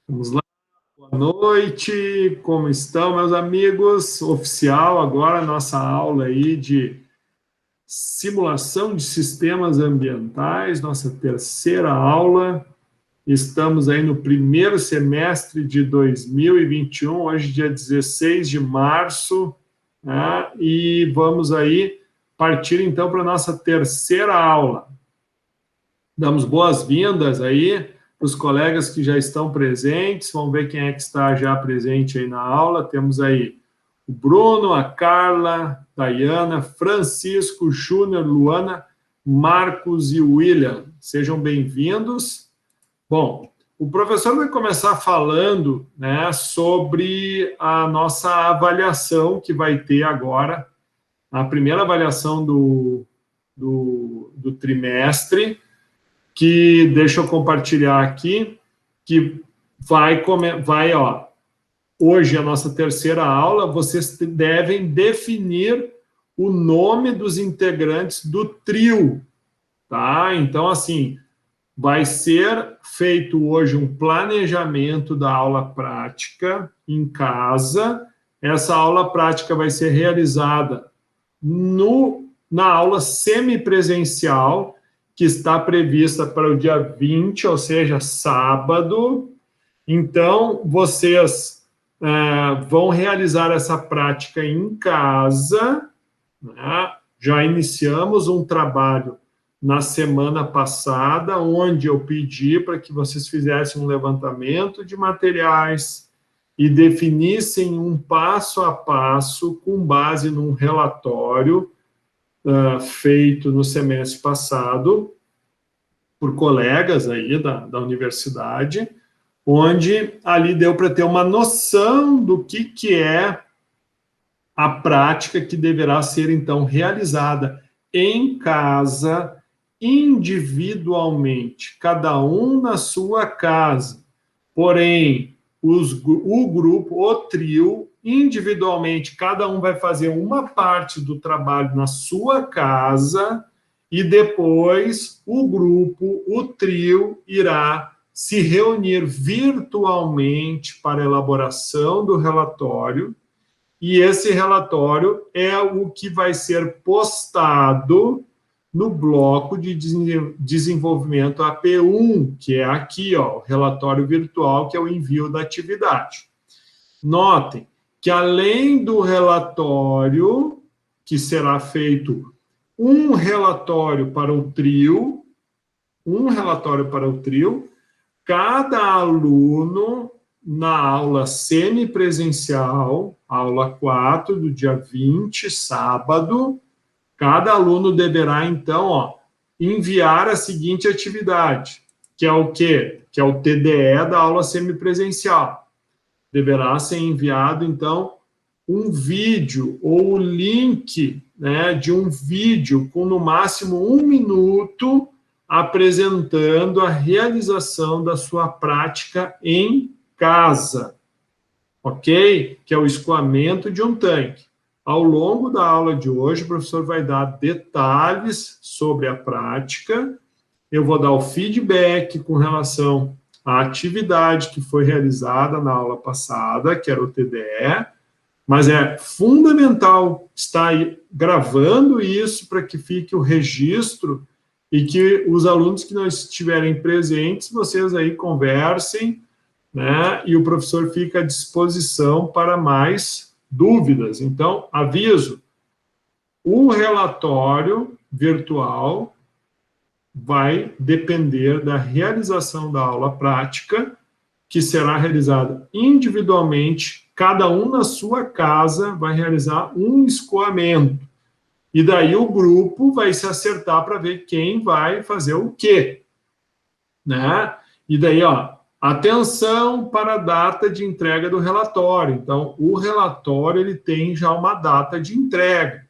Vamos lá, boa noite, como estão, meus amigos? Oficial agora a nossa aula aí de simulação de sistemas ambientais, nossa terceira aula. Estamos aí no primeiro semestre de 2021, hoje dia 16 de março, né? E vamos aí partir então para a nossa terceira aula. Damos boas-vindas aí para os colegas que já estão presentes. Vamos ver quem é que está já presente aí na aula. Temos aí o Bruno, a Carla, Dayana, Francisco, Júnior, Luana, Marcos e William. Sejam bem-vindos. Bom, o professor vai começar falando, né, sobre a nossa avaliação que vai ter agora, a primeira avaliação do trimestre, que deixa eu compartilhar aqui, que ó, hoje é a nossa terceira aula, vocês devem definir o nome dos integrantes do trio, tá? Então, assim, vai ser feito hoje um planejamento da aula prática em casa. Essa aula prática vai ser realizada na aula semipresencial, que está prevista para o dia 20, ou seja, sábado. Então, vocês vão realizar essa prática em casa, né? Já iniciamos um trabalho na semana passada, onde eu pedi para que vocês fizessem um levantamento de materiais e definissem um passo a passo com base num relatório feito no semestre passado por colegas aí da universidade, onde ali deu para ter uma noção do que é a prática que deverá ser, então, realizada em casa, individualmente, cada um na sua casa. Porém, o grupo, o trio, individualmente, cada um vai fazer uma parte do trabalho na sua casa e depois o grupo, o trio, irá se reunir virtualmente para a elaboração do relatório, e esse relatório é o que vai ser postado no bloco de desenvolvimento AP1, que é aqui, ó, o relatório virtual, que é o envio da atividade. Notem que, além do relatório, que será feito um relatório para o trio, cada aluno, na aula semipresencial, aula 4, do dia 20, sábado, cada aluno deverá, então, ó, enviar a seguinte atividade, que é o quê? Que é o TDE da aula semipresencial. Deverá ser enviado, então, um vídeo ou o link, né, de um vídeo com, no máximo, 1 minuto, apresentando a realização da sua prática em casa, ok? Que é o escoamento de um tanque. Ao longo da aula de hoje, o professor vai dar detalhes sobre a prática, eu vou dar o feedback com relação à atividade que foi realizada na aula passada, que era o TDE, mas é fundamental estar aí gravando isso para que fique o registro e que os alunos que não estiverem presentes, vocês aí conversem, né? E o professor fica à disposição para mais dúvidas. Então, aviso, o relatório virtual vai depender da realização da aula prática, que será realizada individualmente, cada um na sua casa vai realizar um escoamento. E daí o grupo vai se acertar para ver quem vai fazer o quê, né? E daí, ó, atenção para a data de entrega do relatório. Então, o relatório, ele tem já uma data de entrega.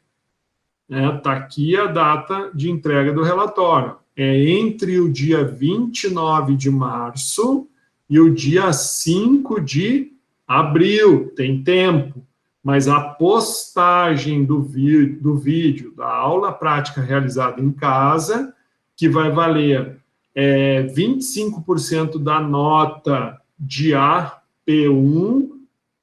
Tá aqui a data de entrega do relatório. É entre o dia 29 de março e o dia 5 de abril. Tem tempo. Mas a postagem do vídeo da aula prática realizada em casa, que vai valer 25% da nota de AP1,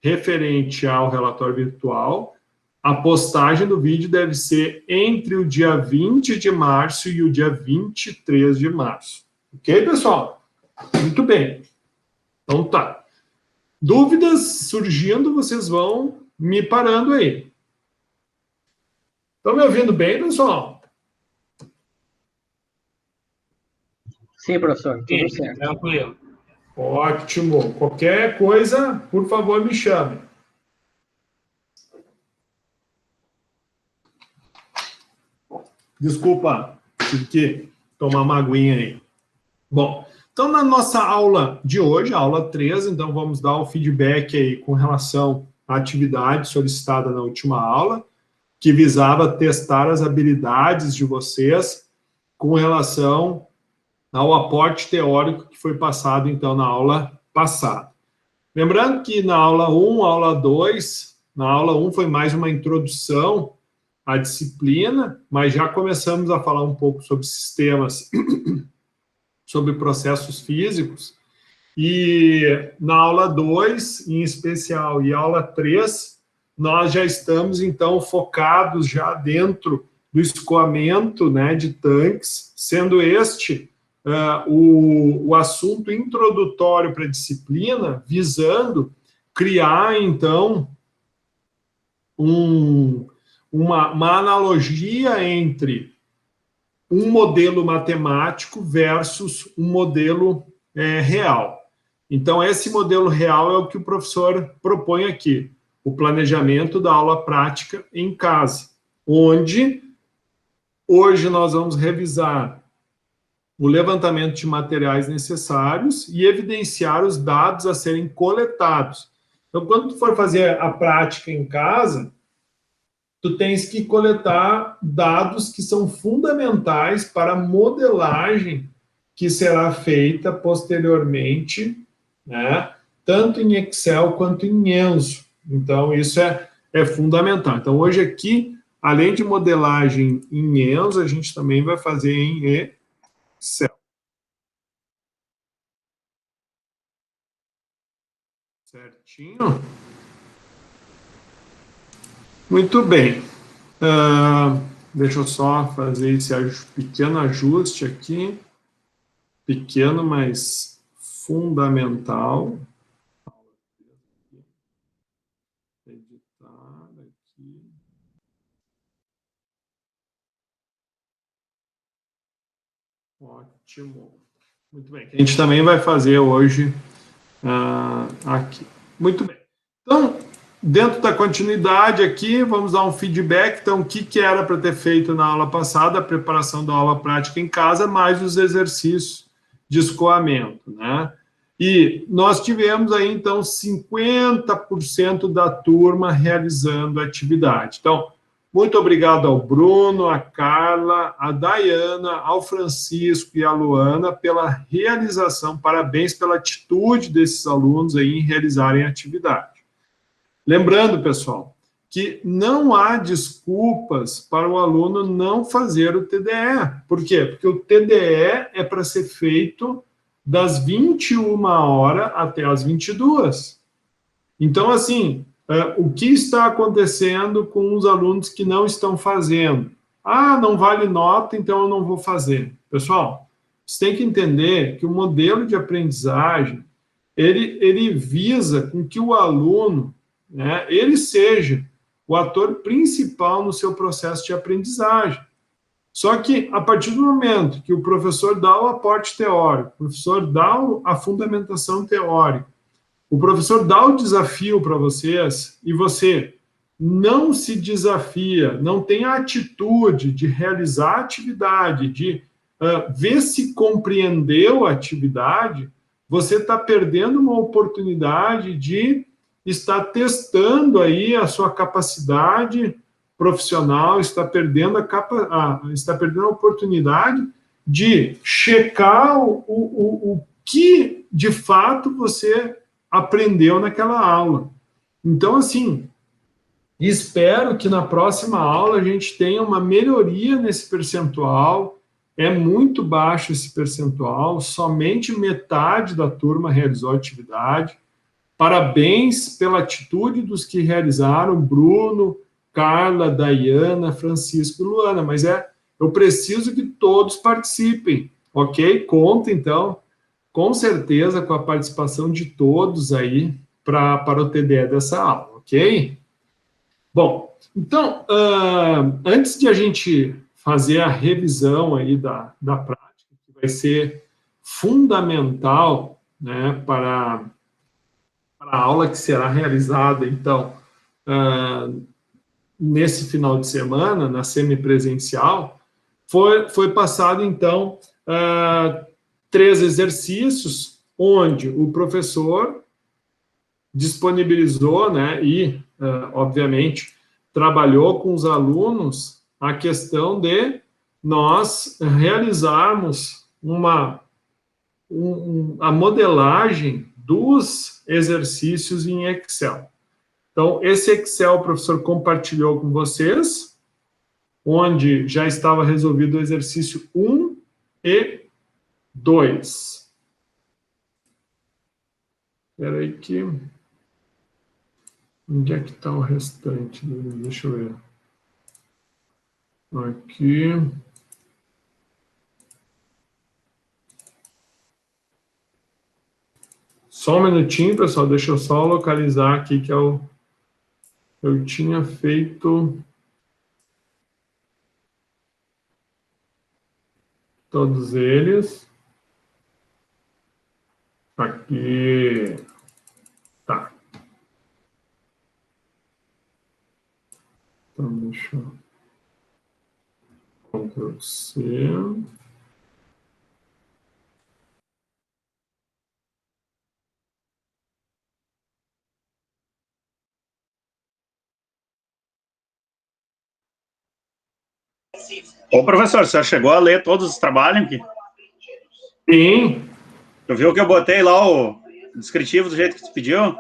referente ao relatório virtual. A postagem do vídeo deve ser entre o dia 20 de março e o dia 23 de março. Ok, pessoal? Muito bem. Então tá. Dúvidas surgindo, vocês vão me parando aí. Estão me ouvindo bem, pessoal? Sim, professor, tudo certo. Tranquilo. Ótimo. Qualquer coisa, por favor, me chame. Desculpa, tive que tomar uma aguinha aí. Bom, então na nossa aula de hoje, a aula 13, então vamos dar o feedback aí com relação à atividade solicitada na última aula, que visava testar as habilidades de vocês com relação ao aporte teórico que foi passado, então, na aula passada. Lembrando que na aula 1, aula 2, na aula 1 foi mais uma introdução à disciplina, mas já começamos a falar um pouco sobre sistemas, sobre processos físicos, e na aula 2, em especial, e aula 3, nós já estamos, então, focados já dentro do escoamento, né, de tanques, sendo este o assunto introdutório para a disciplina, visando criar, então, uma analogia entre um modelo matemático versus um modelo real. Então, esse modelo real é o que o professor propõe aqui, o planejamento da aula prática em casa, onde hoje nós vamos revisar o levantamento de materiais necessários e evidenciar os dados a serem coletados. Então, quando tu for fazer a prática em casa, tu tens que coletar dados que são fundamentais para a modelagem que será feita posteriormente, né, tanto em Excel quanto em Enso. Então, isso é fundamental. Então, hoje aqui, além de modelagem em Enso, a gente também vai fazer em Excel. Certinho? Muito bem. Deixa eu só fazer esse pequeno ajuste aqui. Pequeno, mas fundamental. Editar aqui. Ótimo. Muito bem. A gente também vai fazer hoje aqui. Muito bem. Então, dentro da continuidade aqui, vamos dar um feedback. Então, o que era para ter feito na aula passada? A preparação da aula prática em casa, mais os exercícios de escoamento, né? E nós tivemos aí, então, 50% da turma realizando a atividade. Então, muito obrigado ao Bruno, à Carla, à Dayana, ao Francisco e à Luana pela realização. Parabéns pela atitude desses alunos aí em realizarem a atividade. Lembrando, pessoal, que não há desculpas para o aluno não fazer o TDE. Por quê? Porque o TDE é para ser feito das 21 horas até as 22. Então, assim, o que está acontecendo com os alunos que não estão fazendo? Ah, não vale nota, então eu não vou fazer. Pessoal, você tem que entender que o modelo de aprendizagem, ele visa com que o aluno, né, ele seja o ator principal no seu processo de aprendizagem. Só que, a partir do momento que o professor dá o aporte teórico, o professor dá a fundamentação teórica, o professor dá o desafio para vocês e você não se desafia, não tem a atitude de realizar a atividade, de ver se compreendeu a atividade, você está perdendo uma oportunidade de estar testando aí a sua capacidade profissional, está perdendo a oportunidade de checar o que, de fato, você aprendeu naquela aula. Então, assim, espero que na próxima aula a gente tenha uma melhoria nesse percentual. é muito baixo esse percentual, somente metade da turma realizou a atividade. Parabéns pela atitude dos que realizaram, Bruno, Carla, Dayana, Francisco e Luana, mas eu preciso que todos participem, ok? Conta, então, com certeza, com a participação de todos aí para o TDE dessa aula, ok? Bom, então, antes de a gente fazer a revisão aí da prática, que vai ser fundamental, né, para a aula que será realizada, então, nesse final de semana, na semipresencial, foi passado, então, 3 exercícios, onde o professor disponibilizou, né, e, obviamente, trabalhou com os alunos a questão de nós realizarmos a modelagem dos exercícios em Excel. Então, esse Excel o professor compartilhou com vocês, onde já estava resolvido o exercício 1 e 2. Espera aí que... Onde é que está o restante? Deixa eu ver. Aqui. Só um minutinho, pessoal. Deixa eu só localizar aqui que eu tinha feito todos eles. Aqui. Tá. Então, deixa eu... Ctrl+C. Ô, professor, você chegou a ler todos os trabalhos aqui? Sim. Tu viu que eu botei lá o descritivo do jeito que tu pediu?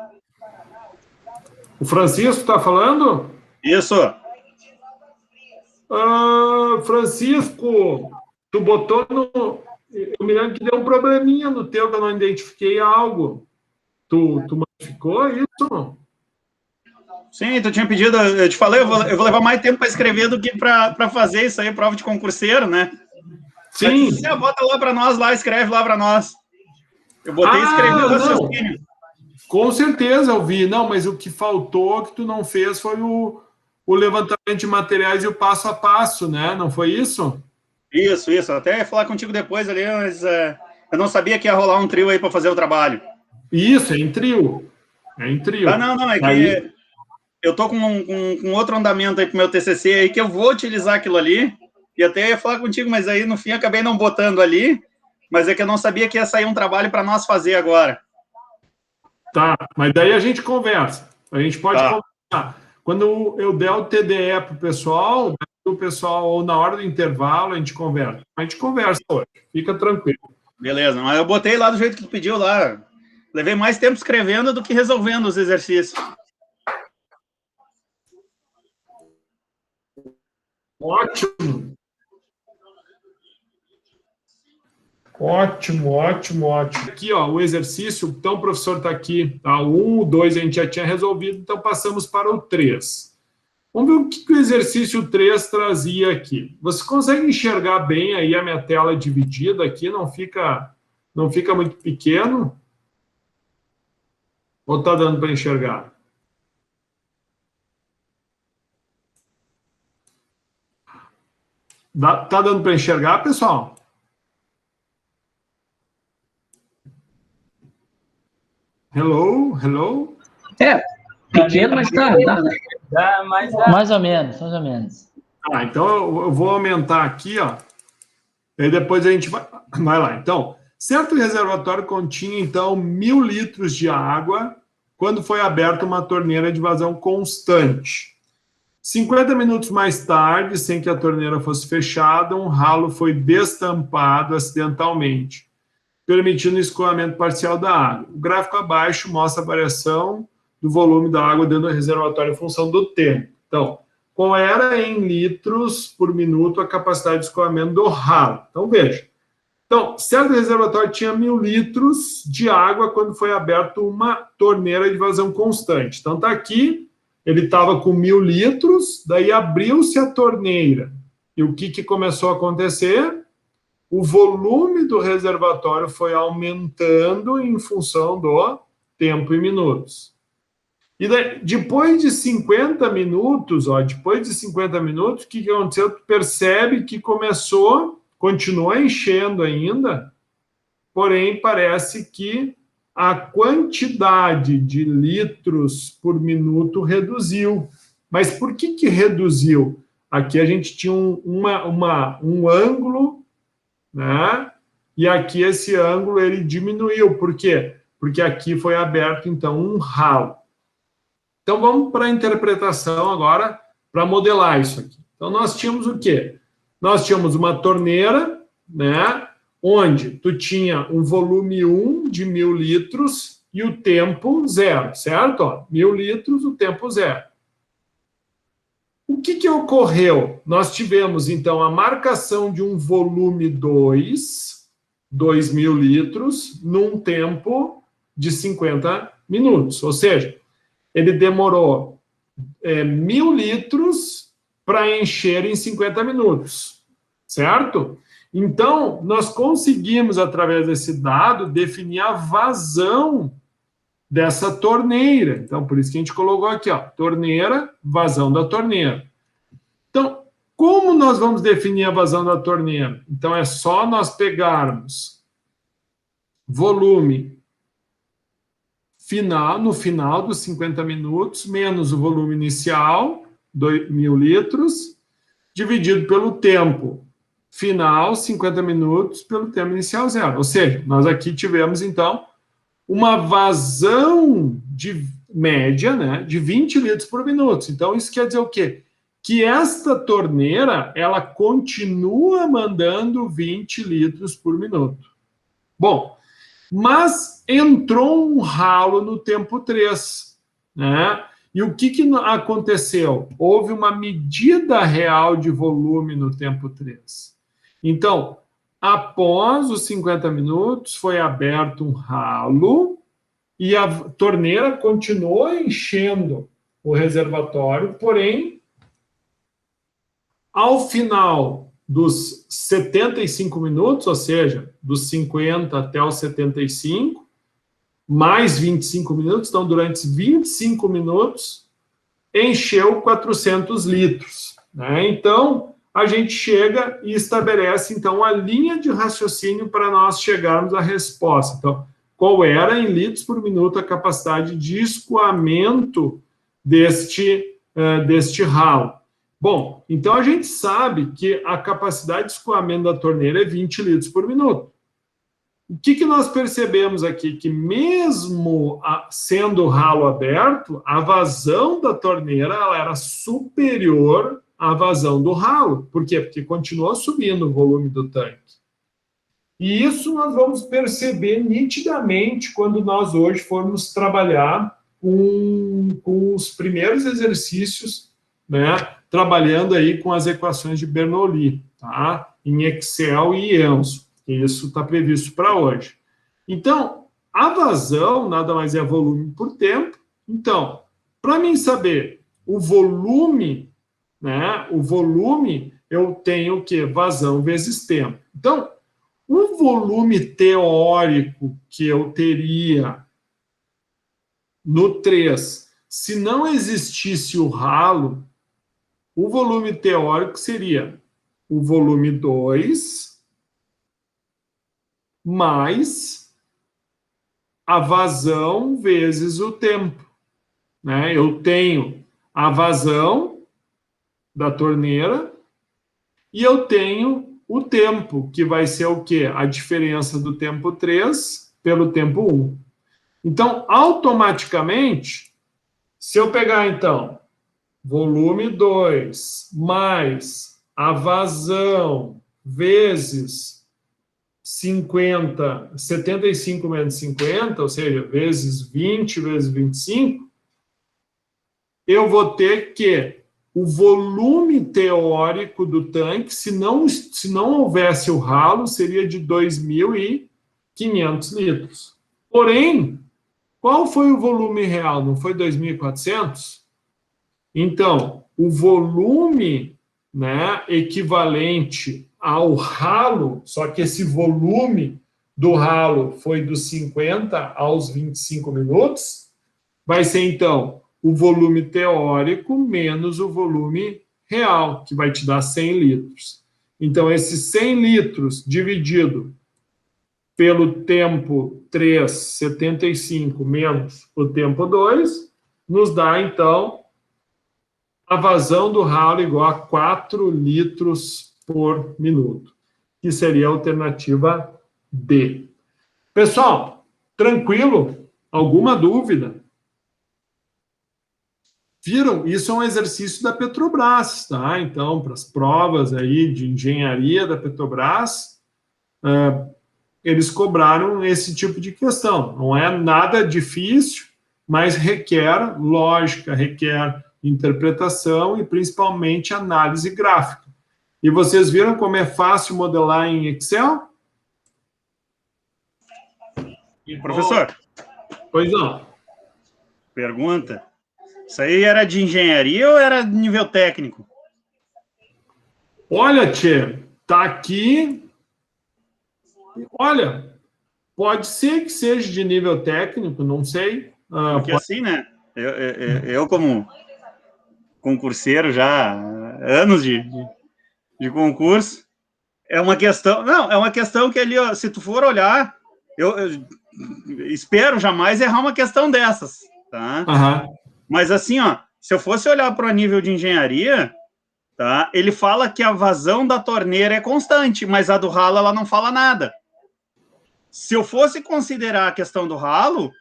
O Francisco está falando? Isso. Francisco, tu botou no... Eu me lembro que deu um probleminha no teu, que eu não identifiquei algo. Tu modificou isso? Sim, tu tinha pedido, eu te falei, eu vou levar mais tempo para escrever do que para fazer isso aí, prova de concurseiro, né? Sim. Você bota lá para nós, lá, escreve lá para nós. Eu botei e escrevi o raciocínio. Com certeza eu vi. Não, mas o que faltou, que tu não fez, foi o levantamento de materiais e o passo a passo, né? Não foi isso? Isso. Até ia falar contigo depois ali, mas eu não sabia que ia rolar um trio aí para fazer o trabalho. Isso, é em trio. Ah, não, é que aí... eu tô com outro andamento aí pro meu TCC aí, que eu vou utilizar aquilo ali, e até ia falar contigo, mas aí no fim acabei não botando ali, mas é que eu não sabia que ia sair um trabalho para nós fazer agora. Tá, mas daí a gente conversa. A gente pode conversar. Quando eu der o TDE pro pessoal, o pessoal, ou na hora do intervalo, a gente conversa. A gente conversa hoje, fica tranquilo. Beleza, mas eu botei lá do jeito que tu pediu lá. Levei mais tempo escrevendo do que resolvendo os exercícios. Ótimo. Ótimo. Aqui, ó, o exercício, então o professor está aqui, tá? O 1, o 2 a gente já tinha resolvido, então passamos para o 3. Vamos ver o que o exercício 3 trazia aqui. Você consegue enxergar bem aí a minha tela dividida aqui? Não fica muito pequeno? Ou está dando para enxergar? Tá dando para enxergar, pessoal? Hello? Pequeno, mas tá. Mais ou menos. Então eu vou aumentar aqui, ó. E depois a gente vai lá. Então, certo reservatório continha, então, 1.000 litros de água quando foi aberta uma torneira de vazão constante. 50 minutos mais tarde, sem que a torneira fosse fechada, um ralo foi destampado acidentalmente, permitindo o escoamento parcial da água. O gráfico abaixo mostra a variação do volume da água dentro do reservatório em função do tempo. Então, qual era em litros por minuto a capacidade de escoamento do ralo. Então, veja. Então, certo reservatório tinha 1.000 litros de água quando foi aberta uma torneira de vazão constante. Então, está aqui, ele estava com 1.000 litros, daí abriu-se a torneira. E o que começou a acontecer? O volume do reservatório foi aumentando em função do tempo em minutos. E daí, depois de 50 minutos, o que aconteceu? Tu percebe que continuou enchendo ainda, porém parece que a quantidade de litros por minuto reduziu. Mas por que reduziu? Aqui a gente tinha um ângulo, né? E aqui esse ângulo ele diminuiu. Por quê? Porque aqui foi aberto, então, um ralo. Então, vamos para a interpretação agora, para modelar isso aqui. Então, nós tínhamos o quê? Nós tínhamos uma torneira, né, onde tu tinha um volume 1 de 1.000 litros e o tempo 0, certo? Ó, 1.000 litros, o tempo 0. O que ocorreu? Nós tivemos, então, a marcação de um volume 2, 2.000 litros, num tempo de 50 minutos. Ou seja, ele demorou 1.000 litros para encher em 50 minutos, certo? Então, nós conseguimos, através desse dado, definir a vazão dessa torneira. Então, por isso que a gente colocou aqui, ó, torneira, vazão da torneira. Então, como nós vamos definir a vazão da torneira? Então, é só nós pegarmos volume final, no final dos 50 minutos, menos o volume inicial, 2.000 litros, dividido pelo tempo final, 50 minutos, pelo tempo inicial, 0. Ou seja, nós aqui tivemos, então, uma vazão de média, né, de 20 litros por minuto. Então, isso quer dizer o quê? Que esta torneira, ela continua mandando 20 litros por minuto. Bom, mas entrou um ralo no tempo 3, né? E o que aconteceu? Houve uma medida real de volume no tempo 3. Então, após os 50 minutos, foi aberto um ralo e a torneira continuou enchendo o reservatório, porém, ao final dos 75 minutos, ou seja, dos 50 até os 75, mais 25 minutos, então durante 25 minutos, encheu 400 litros. Né? Então, a gente chega e estabelece, então, a linha de raciocínio para nós chegarmos à resposta. Então, qual era, em litros por minuto, a capacidade de escoamento deste ralo? Bom, então a gente sabe que a capacidade de escoamento da torneira é 20 litros por minuto. O que nós percebemos aqui? Que mesmo sendo o ralo aberto, a vazão da torneira ela era superior à vazão do ralo. Por quê? Porque continuou subindo o volume do tanque. E isso nós vamos perceber nitidamente quando nós hoje formos trabalhar com os primeiros exercícios, né, trabalhando aí com as equações de Bernoulli, tá? Em Excel e ENSO. Isso está previsto para hoje. Então, a vazão nada mais é volume por tempo. Então, para mim saber o volume, né? O volume, eu tenho o quê? Vazão vezes tempo. Então, o volume teórico que eu teria no 3, se não existisse o ralo, o volume teórico seria o volume 2 mais a vazão vezes o tempo. Né? Eu tenho a vazão da torneira e eu tenho o tempo, que vai ser o quê? A diferença do tempo 3 pelo tempo 1. Então, automaticamente, se eu pegar, então, volume 2 mais a vazão vezes 75 menos 50, ou seja, vezes 20 vezes 25, eu vou ter que o volume teórico do tanque, se não houvesse o ralo, seria de 2.500 litros. Porém, qual foi o volume real? Não foi 2.400? Então, o volume, né, equivalente ao ralo, só que esse volume do ralo foi dos 50 aos 25 minutos, vai ser, então, o volume teórico menos o volume real, que vai te dar 100 litros. Então, esses 100 litros dividido pelo tempo 3, 75, menos o tempo 2, nos dá, então, a vazão do ralo igual a 4 litros por minuto, que seria a alternativa D. Pessoal, tranquilo? Alguma dúvida? Viram? Isso é um exercício da Petrobras, tá? Então, para as provas aí de engenharia da Petrobras, eles cobraram esse tipo de questão. Não é nada difícil, mas requer lógica, requer interpretação e principalmente análise gráfica. E vocês viram como é fácil modelar em Excel? Professor. Pois não. Pergunta. Isso aí era de engenharia ou era de nível técnico? Olha, tchê, tá aqui. Olha, pode ser que seja de nível técnico, não sei. Porque assim, né? Eu como concurseiro já, anos de concurso, é uma questão... Não, é uma questão que ali, ó, se tu for olhar, eu espero jamais errar uma questão dessas, tá? Uhum. Mas assim, ó, se eu fosse olhar para o nível de engenharia, tá? Ele fala que a vazão da torneira é constante, mas a do ralo ela não fala nada. Se eu fosse considerar a questão do ralo,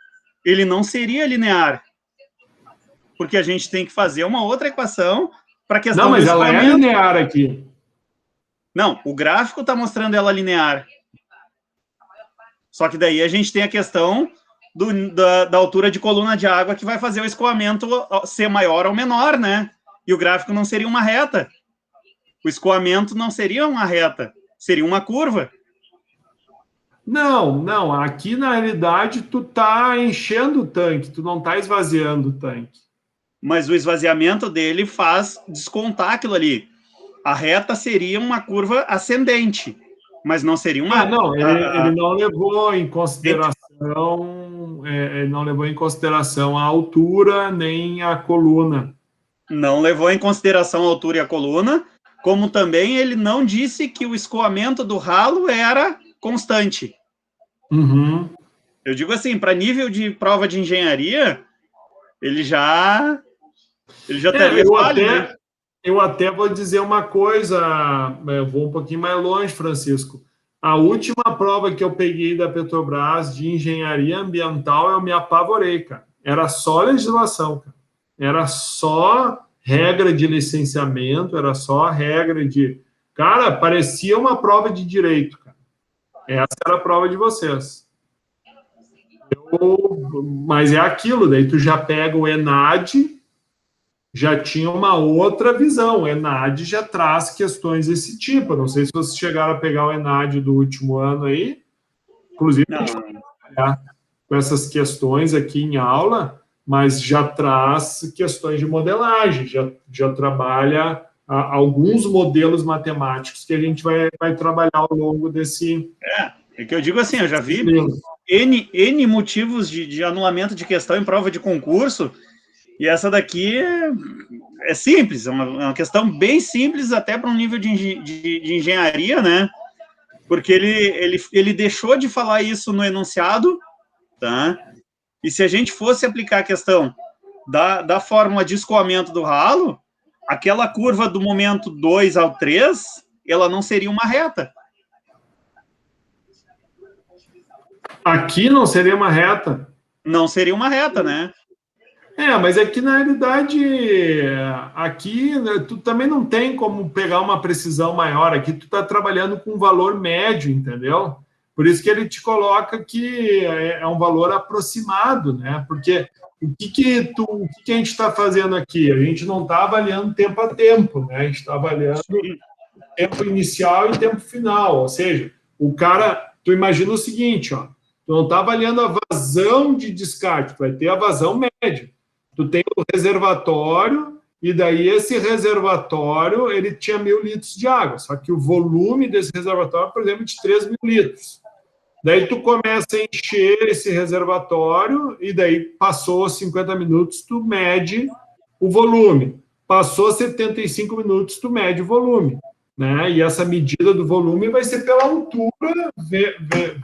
ele não seria linear, porque a gente tem que fazer uma outra equação para a questão do escoamento. Não, mas ela é linear aqui. Não, o gráfico está mostrando ela linear. Só que daí a gente tem a questão da altura de coluna de água que vai fazer o escoamento ser maior ou menor, né? E o gráfico não seria uma reta. O escoamento não seria uma reta, seria uma curva. Não. Aqui, na realidade, tu tá enchendo o tanque, tu não tá esvaziando o tanque. Mas o esvaziamento dele faz descontar aquilo ali. A reta seria uma curva ascendente, mas não seria uma... Não, ele não levou em consideração... ele não levou em consideração a altura nem a coluna. Não levou em consideração a altura e a coluna, como também ele não disse que o escoamento do ralo era constante. Uhum. Eu digo assim, para nível de prova de engenharia, ele já teria falha, né? Eu até vou dizer uma coisa, eu vou um pouquinho mais longe, Francisco. A última prova que eu peguei da Petrobras de engenharia ambiental, eu me apavorei, cara. Era só legislação, cara. Era só regra de licenciamento, era só regra de... Cara, parecia uma prova de direito, cara. Essa era a prova de vocês. Mas é aquilo, daí tu já pega o ENAD, já tinha uma outra visão. O ENAD já traz questões desse tipo. Não sei se vocês chegaram a pegar o ENAD do último ano aí. Inclusive, a gente vai trabalhar com essas questões aqui em aula, mas já traz questões de modelagem, já trabalha alguns modelos matemáticos que a gente vai trabalhar ao longo desse... É que eu digo assim, eu já vi N motivos de anulamento de questão em prova de concurso, e essa daqui é simples, é uma questão bem simples até para um nível de engenharia, né? Porque ele deixou de falar isso no enunciado, tá? E se a gente fosse aplicar a questão da fórmula de escoamento do ralo, aquela curva do momento 2 ao 3, ela não seria uma reta. Aqui não seria uma reta? Não seria uma reta, né? Mas aqui, na realidade, aqui tu também não tem como pegar uma precisão maior. Aqui tu está trabalhando com valor médio, entendeu? Por isso que ele te coloca que é um valor aproximado, né? Porque o que a gente está fazendo aqui? A gente não está avaliando tempo a tempo, né? A gente está avaliando tempo inicial e tempo final. Ou seja, o cara, tu imagina o seguinte, ó, tu não está avaliando a vazão de descarte, tu vai ter a vazão média. Tu tem o reservatório, e daí esse reservatório, ele tinha 1.000 litros de água, só que o volume desse reservatório, por exemplo, é de 3.000 litros. Daí tu começa a encher esse reservatório, e daí passou 50 minutos, tu mede o volume. Passou 75 minutos, tu mede o volume. Né? E essa medida do volume vai ser pela altura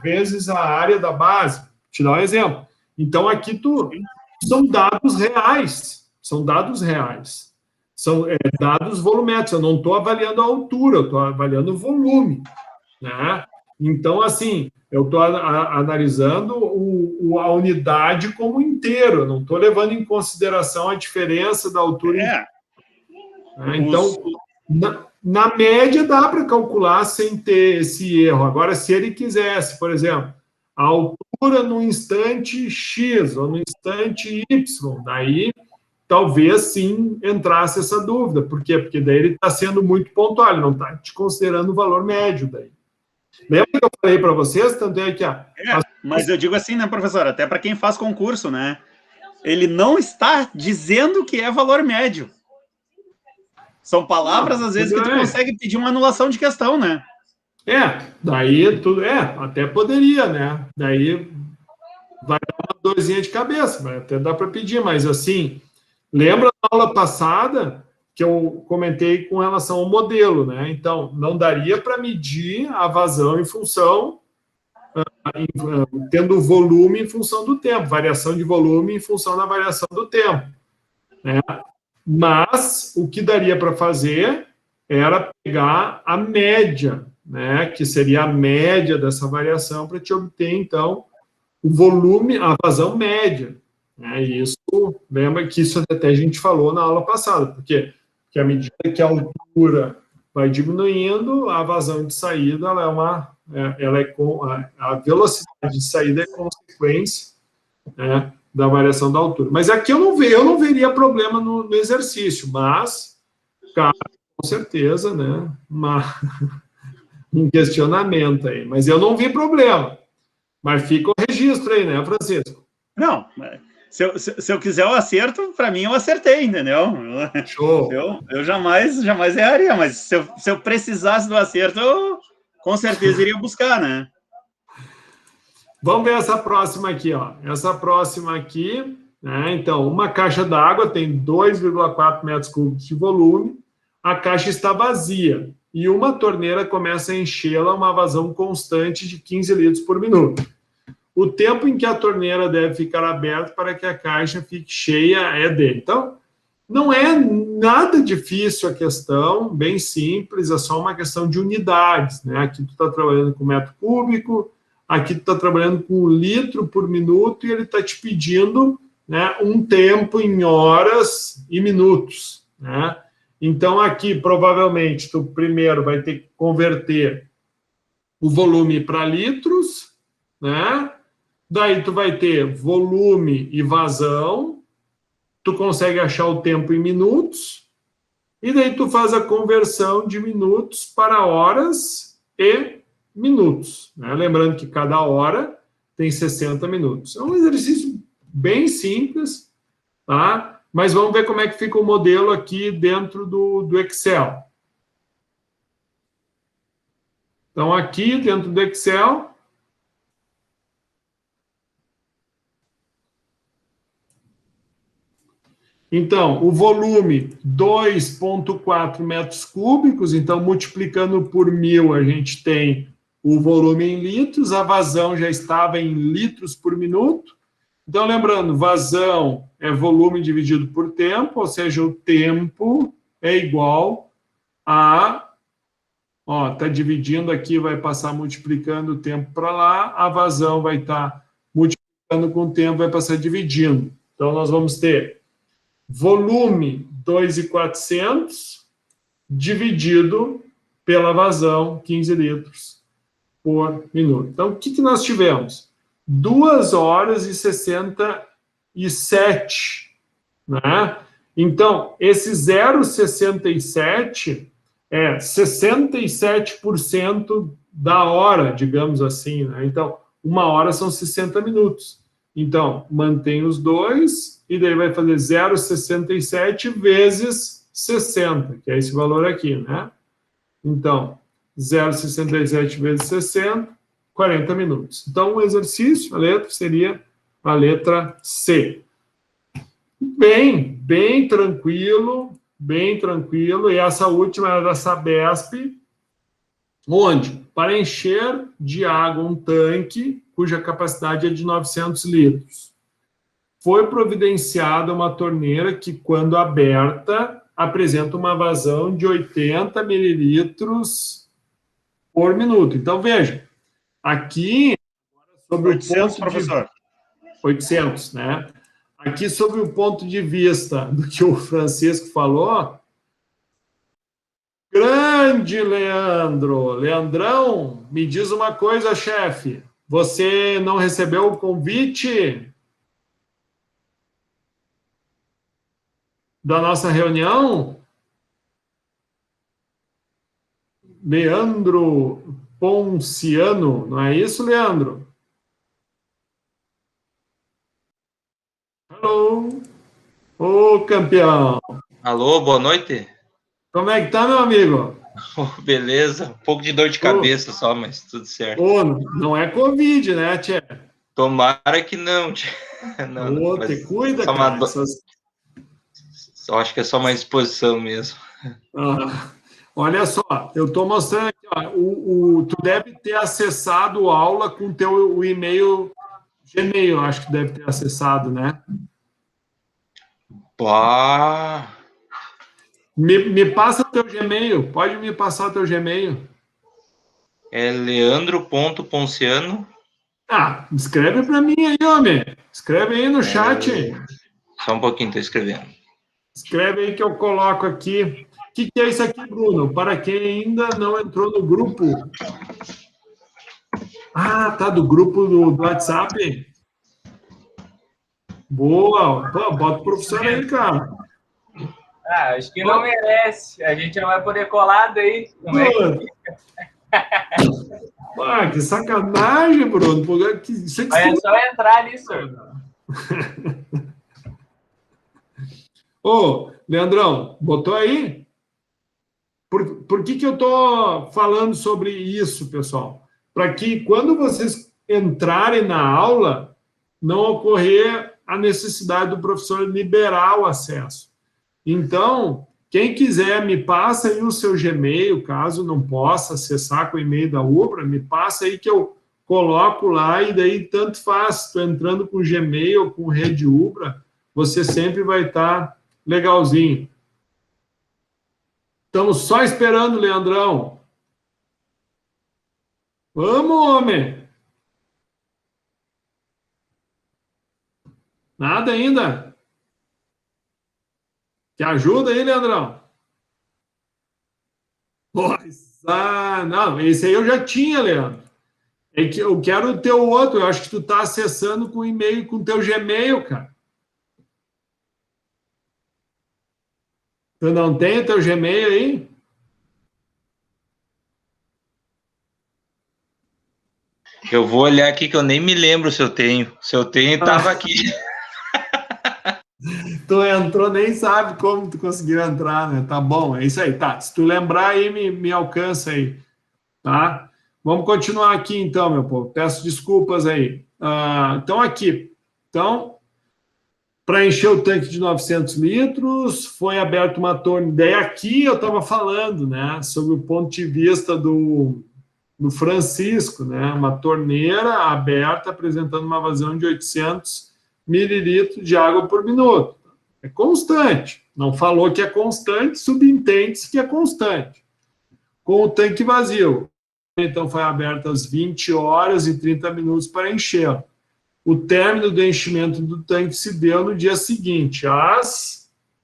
vezes a área da base. Vou te dar um exemplo. Então, aqui são dados reais. São dados reais. São dados volumétricos. Eu não estou avaliando a altura, eu estou avaliando o volume. Né? Então, assim, eu estou analisando a unidade como inteiro. Eu não estou levando em consideração a diferença da altura. Então, na média, dá para calcular sem ter esse erro. Agora, se ele quisesse, por exemplo, a altura no instante X ou no instante Y, daí talvez sim entrasse essa dúvida. Por quê? Porque daí ele está sendo muito pontual, ele não está te considerando o valor médio daí. Lembra que eu falei para vocês? Tanto é que mas eu digo assim, né, professor? Até para quem faz concurso, né? Ele não está dizendo que é valor médio. São palavras, às vezes, que tu consegue pedir uma anulação de questão, né? Daí tudo. Até poderia, né? Daí vai dar uma dorzinha de cabeça, vai até dar para pedir, mas assim, lembra da aula passada que eu comentei com relação ao modelo, né? Então, não daria para medir a vazão em função, tendo volume em função do tempo, variação de volume em função da variação do tempo, né? Mas o que daria para fazer era pegar a média, né? Que seria a média dessa variação para te obter, então, o volume, a vazão média. Né? E isso, lembra que isso até a gente falou na aula passada, porque à medida que a altura vai diminuindo, a vazão de saída, a velocidade de saída é consequência, né, da variação da altura. Mas aqui eu não veria problema no exercício, mas, cara, com certeza, né, um questionamento aí. Mas eu não vi problema. Mas fica o registro aí, né, Francisco? Não, se eu quiser o acerto, para mim eu acertei, entendeu? Show. Eu jamais erraria, mas se eu precisasse do acerto, eu com certeza iria buscar, né? Vamos ver essa próxima aqui, ó. Essa próxima aqui, né? Então, uma caixa d'água tem 2,4 metros cúbicos de volume, a caixa está vazia e uma torneira começa a enchê-la a uma vazão constante de 15 litros por minuto. O tempo em que a torneira deve ficar aberta para que a caixa fique cheia é dele. Então, não é nada difícil a questão, bem simples, é só uma questão de unidades, né? Aqui tu está trabalhando com metro cúbico, aqui tu está trabalhando com litro por minuto e ele está te pedindo, né, um tempo em horas e minutos, né? Então, aqui, provavelmente, tu primeiro vai ter que converter o volume para litros, né? Daí tu vai ter volume e vazão, tu consegue achar o tempo em minutos, e daí tu faz a conversão de minutos para horas e minutos, né? Lembrando que cada hora tem 60 minutos. É um exercício bem simples, tá? Mas vamos ver como é que fica o modelo aqui dentro do Excel. Então, aqui dentro do Excel, então, o volume, 2,4 metros cúbicos, então, multiplicando por 1.000, a gente tem o volume em litros, a vazão já estava em litros por minuto. Então, lembrando, vazão é volume dividido por tempo, ou seja, o tempo é igual a... Ó, está dividindo aqui, vai passar multiplicando o tempo para lá, a vazão vai estar multiplicando com o tempo, vai passar dividindo. Então, nós vamos ter volume 2.400 dividido pela vazão 15 litros por minuto. Então, o que nós tivemos? 2 horas e 67, né? Então, esse 0,67 é 67% da hora, digamos assim, né? Então, 1 hora são 60 minutos. Então, mantém os dois, e daí vai fazer 0,67 vezes 60, que é esse valor aqui, né? Então, 0,67 vezes 60, 40 minutos. Então, o exercício, a letra seria a letra C. Bem tranquilo, e essa última era da Sabesp, onde, para encher de água um tanque, cuja capacidade é de 900 litros, foi providenciada uma torneira que, quando aberta, apresenta uma vazão de 80 mililitros por minuto. Então, veja, aqui, sobre 800, o ponto professor. 800, né? Aqui, sobre o ponto de vista do que o Francisco falou, grande Leandro, Leandrão, me diz uma coisa, chefe, você não recebeu o convite da nossa reunião? Leandro Ponciano, não é isso, Leandro? Alô? Ô, campeão. Alô, boa noite. Como é que tá, meu amigo? Oh, beleza, um pouco de dor de cabeça só, mas tudo certo. Ô, não é Covid, né, tchê? Tomara que não, tchê. Não, Ô, te cuida, só cara. Só acho que é só uma exposição mesmo. Olha só, eu estou mostrando aqui, ó, tu deve ter acessado a aula com o e-mail Gmail, acho que deve ter acessado, né? Pá. Me passa o teu Gmail, pode me passar o teu Gmail. É leandro.ponciano. Escreve para mim aí, homem. Escreve aí no chat. Só um pouquinho, estou escrevendo. Escreve aí que eu coloco aqui. O que é isso aqui, Bruno? Para quem ainda não entrou no grupo. Tá, do grupo do WhatsApp. Boa. Pô, bota o professor aí, cara. Acho que não merece. A gente não vai poder colar daí. Como é que fica? Que sacanagem, Bruno. Isso aqui é só entrar nisso. Ô, Leandrão, botou aí? Por que eu estou falando sobre isso, pessoal? Para que, quando vocês entrarem na aula, não ocorrer a necessidade do professor liberar o acesso. Então, quem quiser, me passa aí o seu Gmail, caso não possa acessar com o e-mail da Ubra, me passa aí que eu coloco lá, e daí tanto faz, estou entrando com Gmail ou com Rede Ubra, você sempre vai estar legalzinho. Estamos só esperando, Leandrão. Vamos, homem! Nada ainda? Te ajuda aí, Leandrão? Não, esse aí eu já tinha, Leandro. É que eu quero o teu outro, eu acho que tu está acessando com e-mail, com o teu Gmail, cara. Tu não tem o teu Gmail aí? Eu vou olhar aqui que eu nem me lembro se eu tenho. Se eu tenho, estava aqui. Tu entrou, nem sabe como tu conseguiu entrar, né? Tá bom, é isso aí. Tá, se tu lembrar aí, me alcança aí, tá? Vamos continuar aqui então, meu povo. Peço desculpas aí. Então, aqui. Então, para encher o tanque de 900 litros, foi aberta uma torneira. Aqui eu estava falando, né, sobre o ponto de vista do Francisco, né, uma torneira aberta apresentando uma vazão de 800 mililitros de água por minuto. É constante. Não falou que é constante, subentende-se que é constante. Com o tanque vazio. Então, foi aberta às 20 horas e 30 minutos para encher. O término do enchimento do tanque se deu no dia seguinte.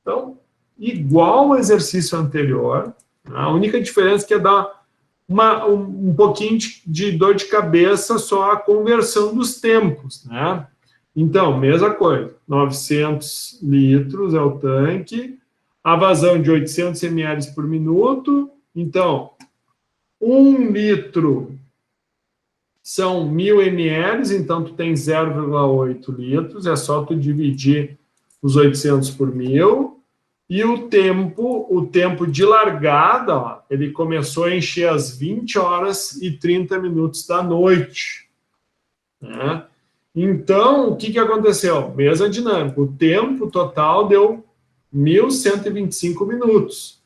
Então, igual ao exercício anterior, a única diferença é que é dar um pouquinho de dor de cabeça só a conversão dos tempos, né? Então, mesma coisa, 900 litros é o tanque, a vazão de 800 ml por minuto, então, 1 litro são 1.000 ml, então tu tem 0,8 litros, é só tu dividir os 800 por 1.000, e o tempo de largada, ó, ele começou a encher às 20 horas e 30 minutos da noite, né? Então, o que aconteceu? Mesma dinâmica, o tempo total deu 1.125 minutos,